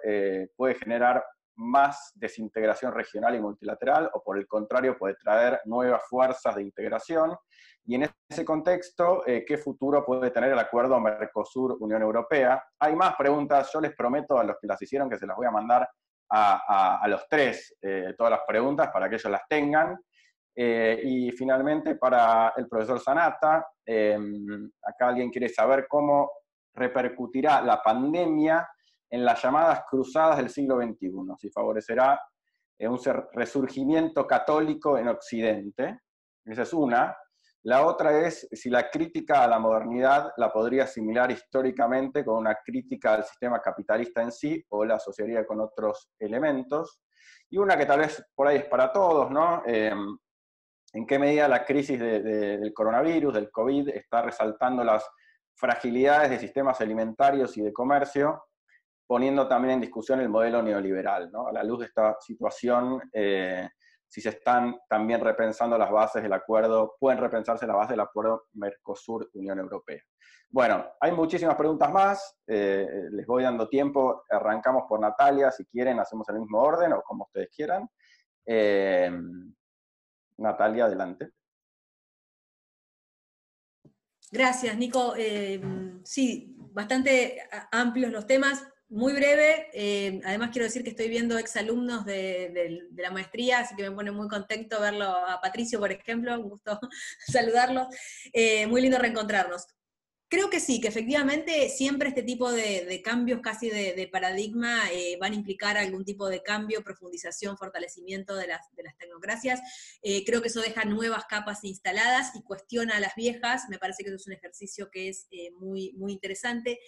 puede generar más desintegración regional y multilateral, o por el contrario puede traer nuevas fuerzas de integración, y en ese contexto, ¿qué futuro puede tener el acuerdo Mercosur-Unión Europea? Hay más preguntas, yo les prometo a los que las hicieron que se las voy a mandar a los 3, todas las preguntas para que ellos las tengan. Y finalmente para el profesor Sanata, acá alguien quiere saber cómo repercutirá la pandemia en las llamadas cruzadas del siglo XXI, si favorecerá un resurgimiento católico en Occidente. Esa es una. La otra es si la crítica a la modernidad la podría asimilar históricamente con una crítica al sistema capitalista en sí, o la asociaría con otros elementos. Y una que tal vez por ahí es para todos, ¿no? ¿En qué medida la crisis del coronavirus, del COVID, está resaltando las fragilidades de sistemas alimentarios y de comercio, poniendo también en discusión el modelo neoliberal, ¿no? A la luz de esta situación, si se están también repensando las bases del acuerdo, pueden repensarse las bases del acuerdo Mercosur-Unión Europea. Bueno, hay muchísimas preguntas más, les voy dando tiempo, arrancamos por Natalia, si quieren hacemos el mismo orden, o como ustedes quieran. Natalia, adelante. Gracias, Nico. Sí, bastante amplios los temas, muy breve. Además quiero decir que estoy viendo exalumnos de la maestría, así que me pone muy contento verlo a Patricio, por ejemplo, un gusto saludarlo. Muy lindo reencontrarnos. Creo que sí, que efectivamente siempre este tipo de cambios casi de paradigma van a implicar algún tipo de cambio, profundización, fortalecimiento de las tecnocracias. Creo que eso deja nuevas capas instaladas y cuestiona a las viejas. Me parece que eso es un ejercicio que es muy, muy interesante.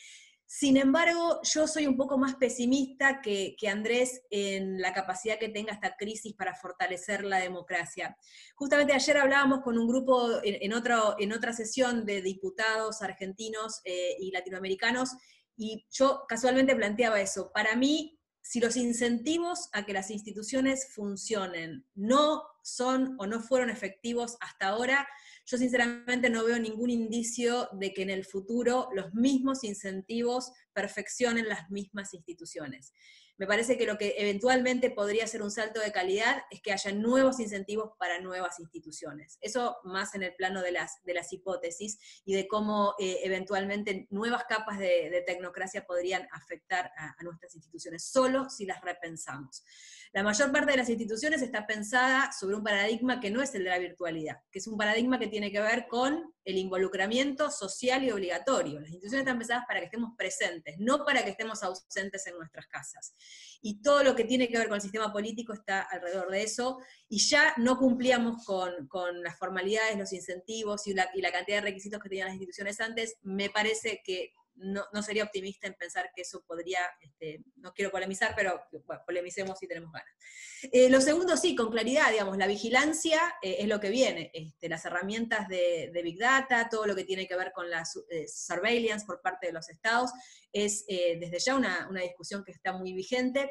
Sin embargo, yo soy un poco más pesimista que Andrés en la capacidad que tenga esta crisis para fortalecer la democracia. Justamente ayer hablábamos con un grupo en otra sesión de diputados argentinos y latinoamericanos, y yo casualmente planteaba eso. Para mí, si los incentivos a que las instituciones funcionen no son o no fueron efectivos hasta ahora, yo sinceramente no veo ningún indicio de que en el futuro los mismos incentivos perfeccionen las mismas instituciones. Me parece que lo que eventualmente podría ser un salto de calidad es que haya nuevos incentivos para nuevas instituciones. Eso más en el plano de las hipótesis y de cómo eventualmente nuevas capas de tecnocracia podrían afectar a nuestras instituciones, solo si las repensamos. La mayor parte de las instituciones está pensada sobre un paradigma que no es el de la virtualidad, que es un paradigma que tiene que ver con el involucramiento social y obligatorio. Las instituciones están pensadas para que estemos presentes, no para que estemos ausentes en nuestras casas. Y todo lo que tiene que ver con el sistema político está alrededor de eso, y ya no cumplíamos con las formalidades, los incentivos y la cantidad de requisitos que tenían las instituciones antes. Me parece que no sería optimista en pensar que eso podría, no quiero polemizar, pero bueno, polemicemos si tenemos ganas. Lo segundo, sí, con claridad, digamos, la vigilancia es lo que viene, las herramientas de Big Data, todo lo que tiene que ver con la surveillance por parte de los estados, es desde ya una discusión que está muy vigente,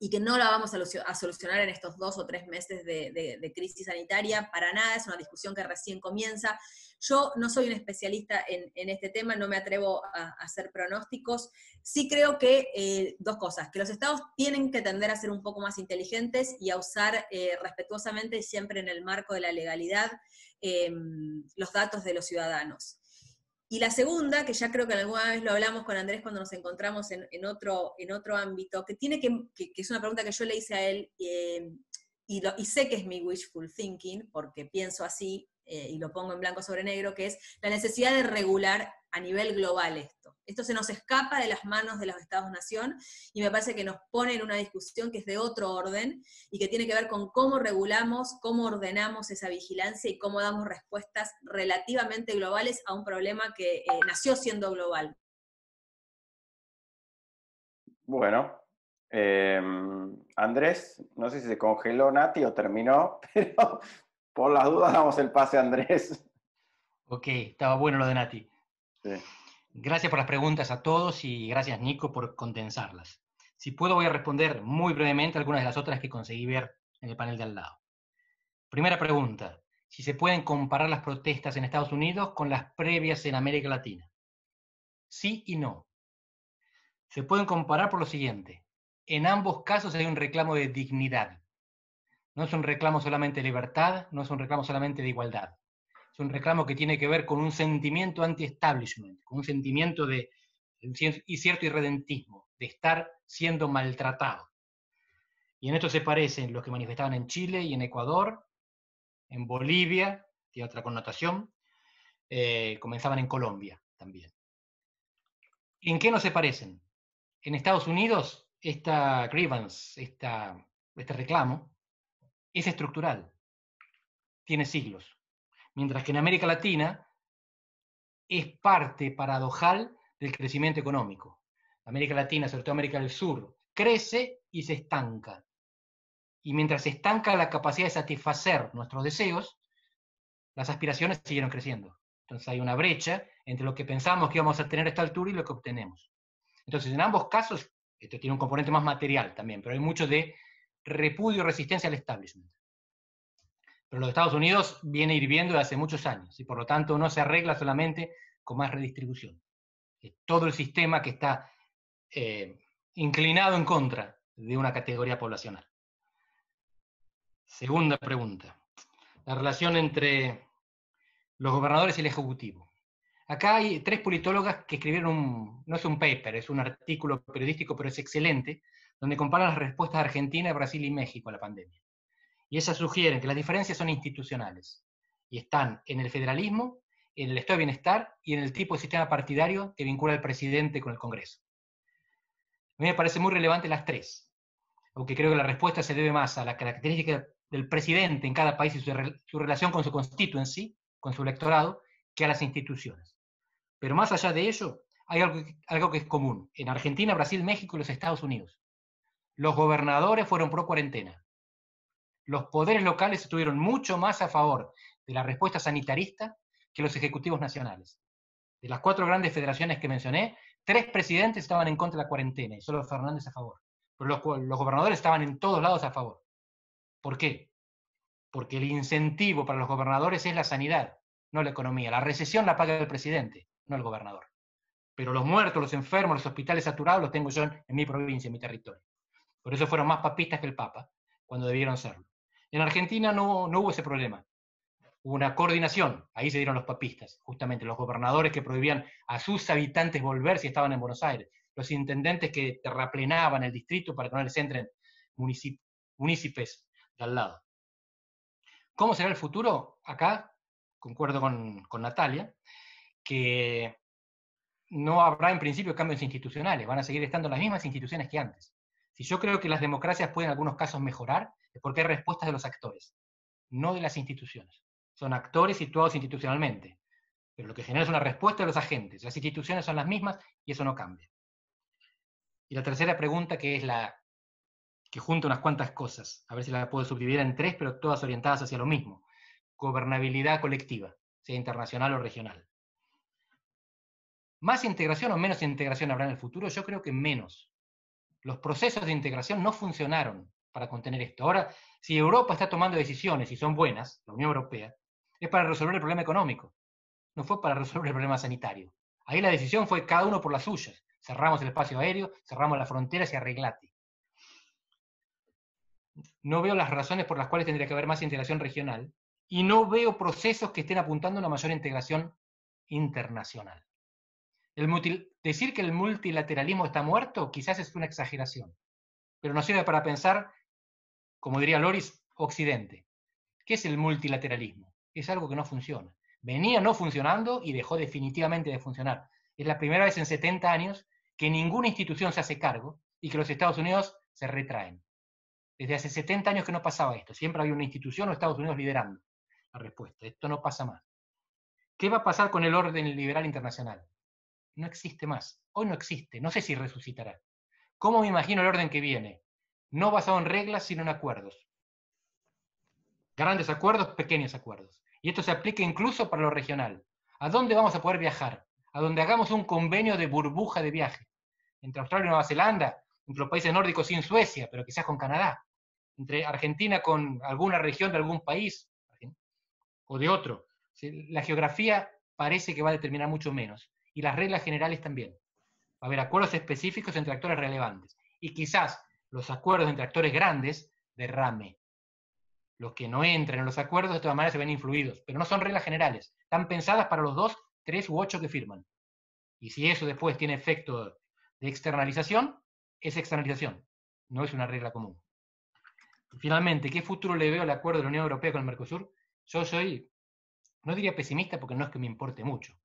y que no la vamos a solucionar en estos 2 o 3 meses de crisis sanitaria, para nada, es una discusión que recién comienza. Yo no soy un especialista en este tema, no me atrevo a hacer pronósticos. Sí creo que 2 cosas, que los estados tienen que tender a ser un poco más inteligentes y a usar respetuosamente, siempre en el marco de la legalidad, los datos de los ciudadanos. Y la segunda, que ya creo que alguna vez lo hablamos con Andrés cuando nos encontramos en otro ámbito, que es una pregunta que yo le hice a él, y sé que es mi wishful thinking, porque pienso así, y lo pongo en blanco sobre negro, que es la necesidad de regular a nivel global esto. Esto se nos escapa de las manos de los Estados-nación, y me parece que nos pone en una discusión que es de otro orden, y que tiene que ver con cómo regulamos, cómo ordenamos esa vigilancia, y cómo damos respuestas relativamente globales a un problema que nació siendo global. Bueno, Andrés, no sé si se congeló Nati o terminó, pero por las dudas damos el pase a Andrés. Ok, estaba bueno lo de Nati. Sí. Gracias por las preguntas a todos y gracias, Nico, por condensarlas. Si puedo, voy a responder muy brevemente algunas de las otras que conseguí ver en el panel de al lado. Primera pregunta, si se pueden comparar las protestas en Estados Unidos con las previas en América Latina. Sí y no. Se pueden comparar por lo siguiente. En ambos casos hay un reclamo de dignidad. No es un reclamo solamente de libertad, no es un reclamo solamente de igualdad. Es un reclamo que tiene que ver con un sentimiento anti-establishment, con un sentimiento de cierto irredentismo, de estar siendo maltratado. Y en esto se parecen los que manifestaban en Chile y en Ecuador, en Bolivia, tiene otra connotación, comenzaban en Colombia también. ¿En qué no se parecen? En Estados Unidos, esta grievance, este reclamo, es estructural, tiene siglos. Mientras que en América Latina es parte paradojal del crecimiento económico. América Latina, sobre todo América del Sur, crece y se estanca. Y mientras se estanca la capacidad de satisfacer nuestros deseos, las aspiraciones siguieron creciendo. Entonces hay una brecha entre lo que pensamos que íbamos a tener a esta altura y lo que obtenemos. Entonces en ambos casos, esto tiene un componente más material también, pero hay mucho de repudio y resistencia al establishment. Pero los Estados Unidos viene hirviendo desde hace muchos años, y por lo tanto no se arregla solamente con más redistribución. Es todo el sistema que está inclinado en contra de una categoría poblacional. Segunda pregunta. La relación entre los gobernadores y el Ejecutivo. Acá hay 3 politólogas que escribieron no es un paper, es un artículo periodístico, pero es excelente, donde comparan las respuestas de Argentina, Brasil y México a la pandemia. Y esas sugieren que las diferencias son institucionales, y están en el federalismo, en el estado de bienestar y en el tipo de sistema partidario que vincula al presidente con el Congreso. A mí me parece muy relevante las 3, aunque creo que la respuesta se debe más a la característica del presidente en cada país y su relación con su constituency, con su electorado, que a las instituciones. Pero más allá de ello, hay algo que es común. En Argentina, Brasil, México y los Estados Unidos. Los gobernadores fueron pro cuarentena. Los poderes locales estuvieron mucho más a favor de la respuesta sanitarista que los ejecutivos nacionales. De las 4 grandes federaciones que mencioné, 3 presidentes estaban en contra de la cuarentena y solo Fernández a favor. pero los gobernadores estaban en todos lados a favor. ¿Por qué? Porque el incentivo para los gobernadores es la sanidad, no la economía. La recesión la paga el presidente, no el gobernador. Pero los muertos, los enfermos, los hospitales saturados los tengo yo en mi provincia, en mi territorio. Por eso fueron más papistas que el Papa, cuando debieron serlo. En Argentina no hubo ese problema. Hubo una coordinación, ahí se dieron los papistas, justamente los gobernadores que prohibían a sus habitantes volver si estaban en Buenos Aires, los intendentes que terraplenaban el distrito para que no les entren municipios de al lado. ¿Cómo será el futuro? Acá, concuerdo con Natalia, que no habrá en principio cambios institucionales, van a seguir estando las mismas instituciones que antes. Si yo creo que las democracias pueden en algunos casos mejorar, es porque hay respuestas de los actores, no de las instituciones. Son actores situados institucionalmente, pero lo que genera es una respuesta de los agentes. Las instituciones son las mismas y eso no cambia. Y la tercera pregunta, que es la que junta unas cuantas cosas, a ver si la puedo subdividir en tres, pero todas orientadas hacia lo mismo. Gobernabilidad colectiva, sea internacional o regional. ¿Más integración o menos integración habrá en el futuro? Yo creo que menos. Los procesos de integración no funcionaron para contener esto. Ahora, si Europa está tomando decisiones y son buenas, la Unión Europea, es para resolver el problema económico, no fue para resolver el problema sanitario. Ahí la decisión fue cada uno por las suyas. Cerramos el espacio aéreo, cerramos las fronteras y arreglate. No veo las razones por las cuales tendría que haber más integración regional y no veo procesos que estén apuntando a una mayor integración internacional. Decir que el multilateralismo está muerto quizás es una exageración, pero nos sirve para pensar, como diría Loris, Occidente. ¿Qué es el multilateralismo? Es algo que no funciona. Venía no funcionando y dejó definitivamente de funcionar. Es la primera vez en 70 años que ninguna institución se hace cargo y que los Estados Unidos se retraen. Desde hace 70 años que no pasaba esto. Siempre había una institución o Estados Unidos liderando la respuesta. Esto no pasa más. ¿Qué va a pasar con el orden liberal internacional? No existe más. Hoy no existe. No sé si resucitará. ¿Cómo me imagino el orden que viene? No basado en reglas, sino en acuerdos. Grandes acuerdos, pequeños acuerdos. Y esto se aplica incluso para lo regional. ¿A dónde vamos a poder viajar? A donde hagamos un convenio de burbuja de viaje. Entre Australia y Nueva Zelanda, entre los países nórdicos sin Suecia, pero quizás con Canadá. Entre Argentina con alguna región de algún país o de otro. La geografía parece que va a determinar mucho menos. Y las reglas generales también. Va a haber acuerdos específicos entre actores relevantes. Y quizás los acuerdos entre actores grandes derrame. Los que no entran en los acuerdos de todas maneras se ven influidos, pero no son reglas generales. Están pensadas para los 2, 3 u 8 que firman. Y si eso después tiene efecto de externalización, es externalización. No es una regla común. Y finalmente, ¿qué futuro le veo al acuerdo de la Unión Europea con el Mercosur? Yo soy, no diría pesimista porque no es que me importe mucho,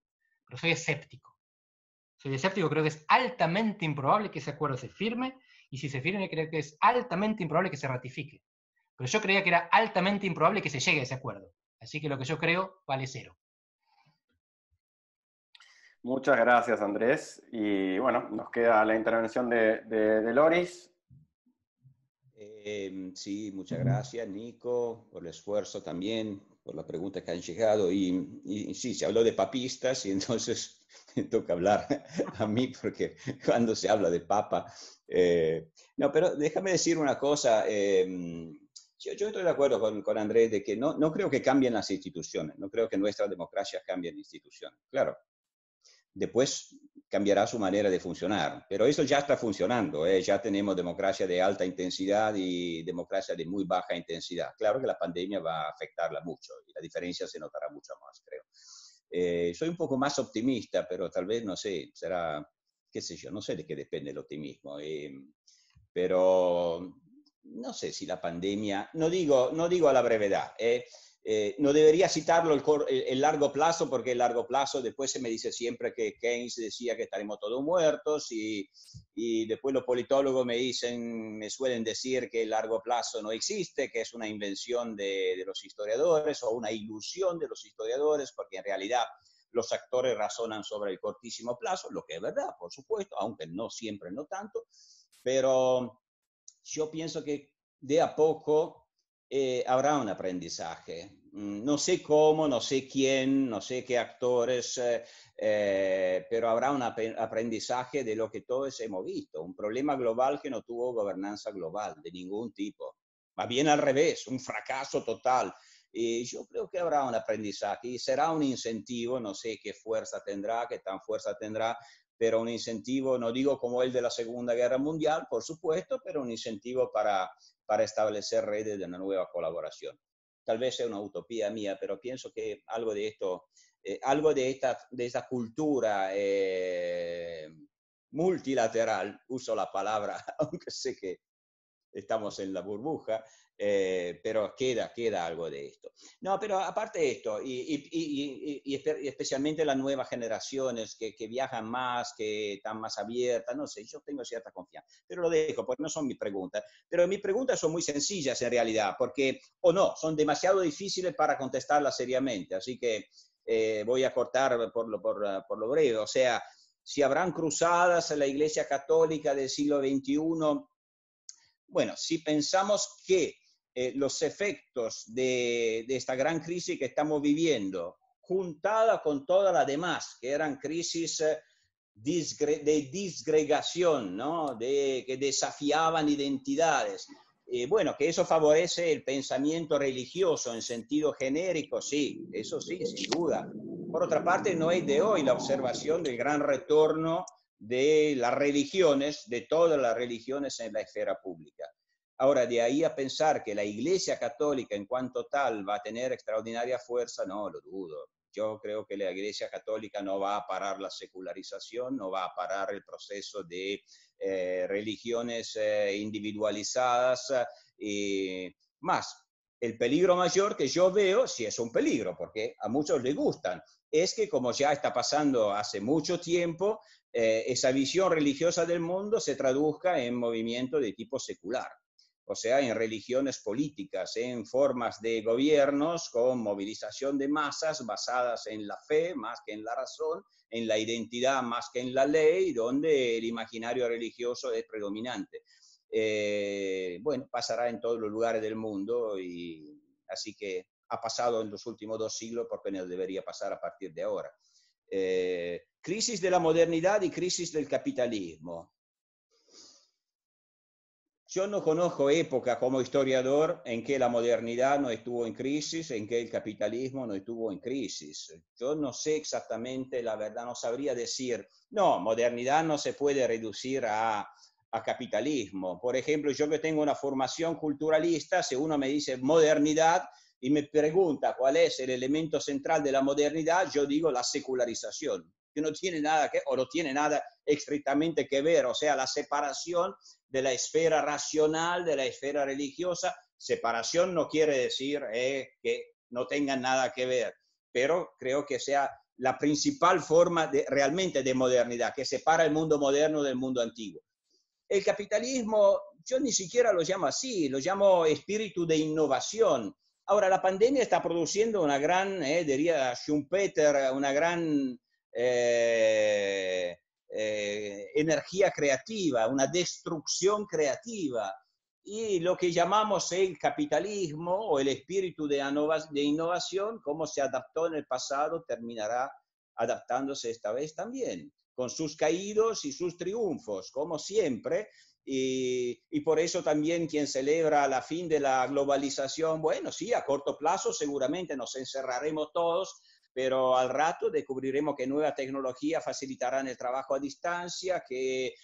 pero soy escéptico. Soy escéptico, creo que es altamente improbable que ese acuerdo se firme, y si se firme creo que es altamente improbable que se ratifique. Pero yo creía que era altamente improbable que se llegue a ese acuerdo. Así que lo que yo creo vale 0. Muchas gracias, Andrés. Y bueno, nos queda la intervención de Loris. Sí, muchas gracias, Nico, por el esfuerzo también, por la pregunta que han llegado. Y sí, se habló de papistas y entonces me toca hablar a mí porque cuando se habla de papa... no, pero déjame decir una cosa. Yo estoy de acuerdo con Andrés de que no creo que cambien las instituciones, no creo que nuestra democracia cambie en instituciones. Claro, después cambiará su manera de funcionar, pero eso ya está funcionando, ya tenemos democracia de alta intensidad y democracia de muy baja intensidad. Claro que la pandemia va a afectarla mucho y la diferencia se notará mucho más, creo. Soy un poco más optimista, pero tal vez, no sé, será, qué sé yo, no sé de qué depende el optimismo, pero no sé si la pandemia, no digo a la brevedad, no debería citarlo el largo plazo, porque el largo plazo después se me dice siempre que Keynes decía que estaremos todos muertos y después los politólogos me suelen decir que el largo plazo no existe, que es una invención de los historiadores o una ilusión de los historiadores, porque en realidad los actores razonan sobre el cortísimo plazo, lo que es verdad, por supuesto, aunque no siempre, no tanto, pero yo pienso que de a poco habrá un aprendizaje. no sé cómo, no sé quién, no sé qué actores, pero habrá un aprendizaje de lo que todos hemos visto. Un problema global que no tuvo gobernanza global de ningún tipo. Va bien al revés, un fracaso total. Y yo creo que habrá un aprendizaje y será un incentivo, no sé qué fuerza tendrá, qué tan fuerza tendrá, pero un incentivo, no digo como el de la Segunda Guerra Mundial, por supuesto, pero un incentivo para establecer redes de una nueva colaboración. Tal vez sea una utopía mía, pero pienso que algo de esto, algo de esta cultura multilateral, uso la palabra, aunque sé que estamos en la burbuja, pero queda algo de esto. No, pero aparte de esto, y especialmente las nuevas generaciones que viajan más, que están más abiertas, no sé, yo tengo cierta confianza, pero lo dejo, porque no son mis preguntas. Pero mis preguntas son muy sencillas en realidad, porque, o no, son demasiado difíciles para contestarlas seriamente, así que voy a cortar por lo breve. O sea, si habrán cruzadas en la Iglesia Católica del siglo XXI. Bueno, si pensamos que los efectos de esta gran crisis que estamos viviendo, juntada con todas las demás, que eran crisis de disgregación, ¿no? Que desafiaban identidades, bueno, que eso favorece el pensamiento religioso en sentido genérico, sí, eso sí, sin duda. Por otra parte, no es de hoy la observación del gran retorno de las religiones, de todas las religiones en la esfera pública. Ahora, de ahí a pensar que la Iglesia Católica en cuanto tal va a tener extraordinaria fuerza, no, lo dudo. Yo creo que la Iglesia Católica no va a parar la secularización, no va a parar el proceso de religiones individualizadas. Más, el peligro mayor que yo veo, si es un peligro, porque a muchos les gustan, es que como ya está pasando hace mucho tiempo, esa visión religiosa del mundo se traduzca en movimiento de tipo secular. O sea, en religiones políticas, en formas de gobiernos con movilización de masas basadas en la fe más que en la razón, en la identidad más que en la ley, donde el imaginario religioso es predominante. Bueno, pasará en todos los lugares del mundo, y así que ha pasado en los últimos 2 siglos, porque no debería pasar a partir de ahora. Crisis de la modernidad y crisis del capitalismo. Yo no conozco época como historiador en que la modernidad no estuvo en crisis, en que el capitalismo no estuvo en crisis. Yo no sé exactamente, la verdad, no sabría decir, no, modernidad no se puede reducir a capitalismo. Por ejemplo, yo que tengo una formación culturalista, si uno me dice modernidad y me pregunta cuál es el elemento central de la modernidad, yo digo la secularización, que no tiene nada que, o no tiene nada estrictamente que ver, o sea, la separación de la esfera racional, de la esfera religiosa. Separación no quiere decir que no tengan nada que ver, pero creo que sea la principal forma realmente de modernidad, que separa el mundo moderno del mundo antiguo. El capitalismo, yo ni siquiera lo llamo así, lo llamo espíritu de innovación. Ahora, la pandemia está produciendo una gran, diría Schumpeter, una gran energía creativa, una destrucción creativa. Y lo que llamamos el capitalismo o el espíritu de innovación, como se adaptó en el pasado, terminará adaptándose esta vez también, con sus caídos y sus triunfos, como siempre. Y por eso también quien celebra la fin de la globalización, bueno, sí, a corto plazo seguramente nos encerraremos todos, pero al rato descubriremos que nuevas tecnologías facilitarán el trabajo a distancia, que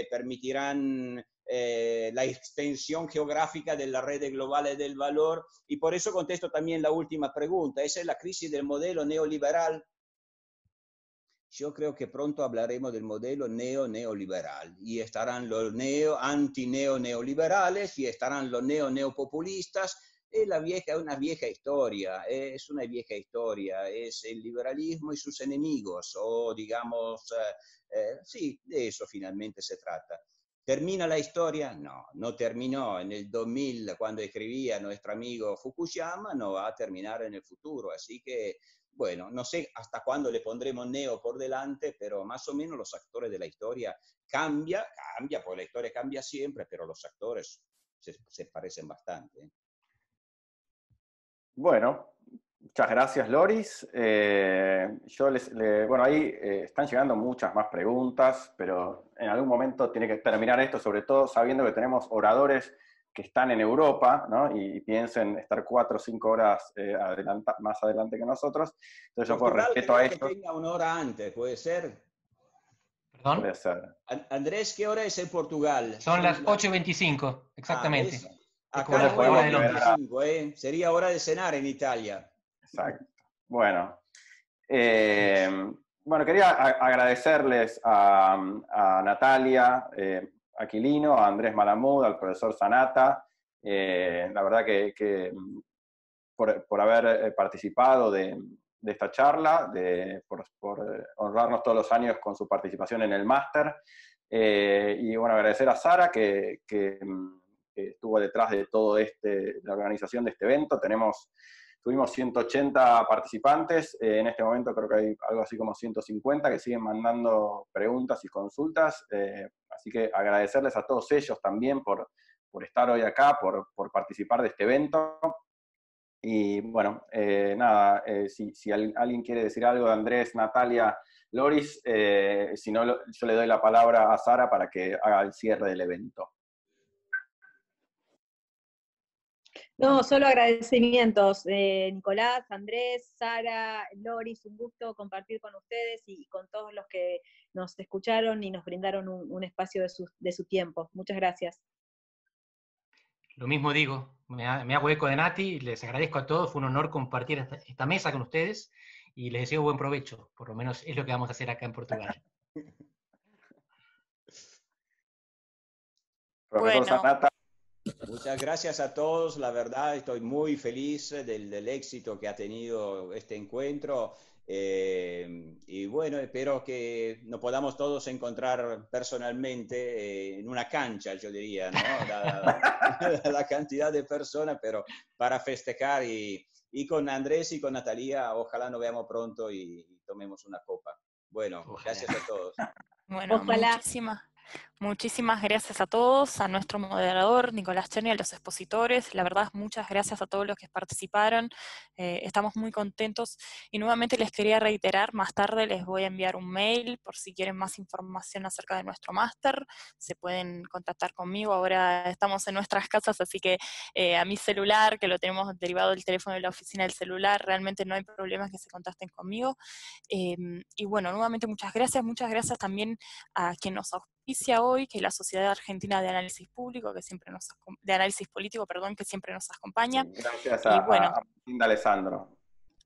permitirán la extensión geográfica de las redes globales del valor. Y por eso contesto también la última pregunta. ¿Esa es la crisis del modelo neoliberal? Yo creo que pronto hablaremos del modelo neoliberal, y estarán los anti-neoliberales y estarán los neopopulistas. Es una vieja historia, es el liberalismo y sus enemigos, o digamos, sí, de eso finalmente se trata. ¿Termina la historia? No, no terminó. En el 2000, cuando escribía nuestro amigo Fukuyama, no va a terminar en el futuro, así que bueno, no sé hasta cuándo le pondremos neo por delante, pero más o menos los actores de la historia cambia, porque la historia cambia siempre, pero los actores se parecen bastante. Bueno, muchas gracias, Loris. Bueno, ahí están llegando muchas más preguntas, pero en algún momento tiene que terminar esto, sobre todo sabiendo que tenemos oradores que están en Europa, ¿no? Y piensen estar 4 o 5 horas más adelante que nosotros. Entonces yo por respeto a ellos... Que tenga una hora antes, ¿puede ser? ¿Perdón? Puede ser. Andrés, ¿qué hora es en Portugal? Son las 8:25, exactamente. Acá es 9:25, ¿eh? Sería hora de cenar en Italia. Exacto. Bueno, quería agradecerles a Natalia Aquilino, a Andrés Malamud, al profesor Sanata, la verdad que por haber participado de esta charla, por honrarnos todos los años con su participación en el máster, y bueno, agradecer a Sara que estuvo detrás de todo la organización de este evento. Tuvimos 180 participantes, en este momento creo que hay algo así como 150 que siguen mandando preguntas y consultas, así que agradecerles a todos ellos también por estar hoy acá, por participar de este evento. Y bueno, nada, si alguien quiere decir algo de Andrés, Natalia, Loris, si no, yo le doy la palabra a Sara para que haga el cierre del evento. No, solo agradecimientos, Nicolás, Andrés, Sara, Loris, un gusto compartir con ustedes y con todos los que nos escucharon y nos brindaron un espacio de su tiempo. Muchas gracias. Lo mismo digo, me hago eco de Nati, les agradezco a todos, fue un honor compartir esta mesa con ustedes y les deseo buen provecho, por lo menos es lo que vamos a hacer acá en Portugal. Profesor Sanata. Muchas gracias a todos, la verdad estoy muy feliz del éxito que ha tenido este encuentro y bueno, espero que nos podamos todos encontrar personalmente en una cancha, yo diría, ¿no? La cantidad de personas, pero para festejar y con Andrés y con Natalia, ojalá nos veamos pronto y tomemos una copa. Bueno, ojalá. Gracias a todos. Bueno, ojalá. Muchísimas gracias a todos, a nuestro moderador, Nicolás Cherny, a los expositores. La verdad, muchas gracias a todos los que participaron. Estamos muy contentos. Y nuevamente les quería reiterar, más tarde les voy a enviar un mail por si quieren más información acerca de nuestro máster. Se pueden contactar conmigo. Ahora estamos en nuestras casas, así que a mi celular, que lo tenemos derivado del teléfono de la oficina del celular, realmente no hay problema que se contacten conmigo. Y bueno, nuevamente muchas gracias también a quien nos auspicia hoy, que es la Sociedad Argentina de Análisis Público, de Análisis Político, que siempre nos acompaña. Gracias a Martín D'Alessandro.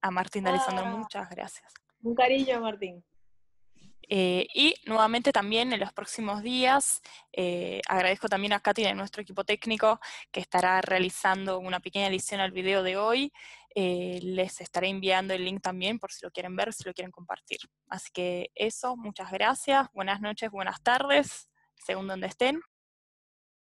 A Martín D'Alessandro, muchas gracias. Un cariño, Martín. Y nuevamente también en los próximos días, agradezco también a Katy de nuestro equipo técnico que estará realizando una pequeña edición al video de hoy. Les estaré enviando el link también por si lo quieren ver, si lo quieren compartir. Así que eso, muchas gracias, buenas noches, buenas tardes, según donde estén.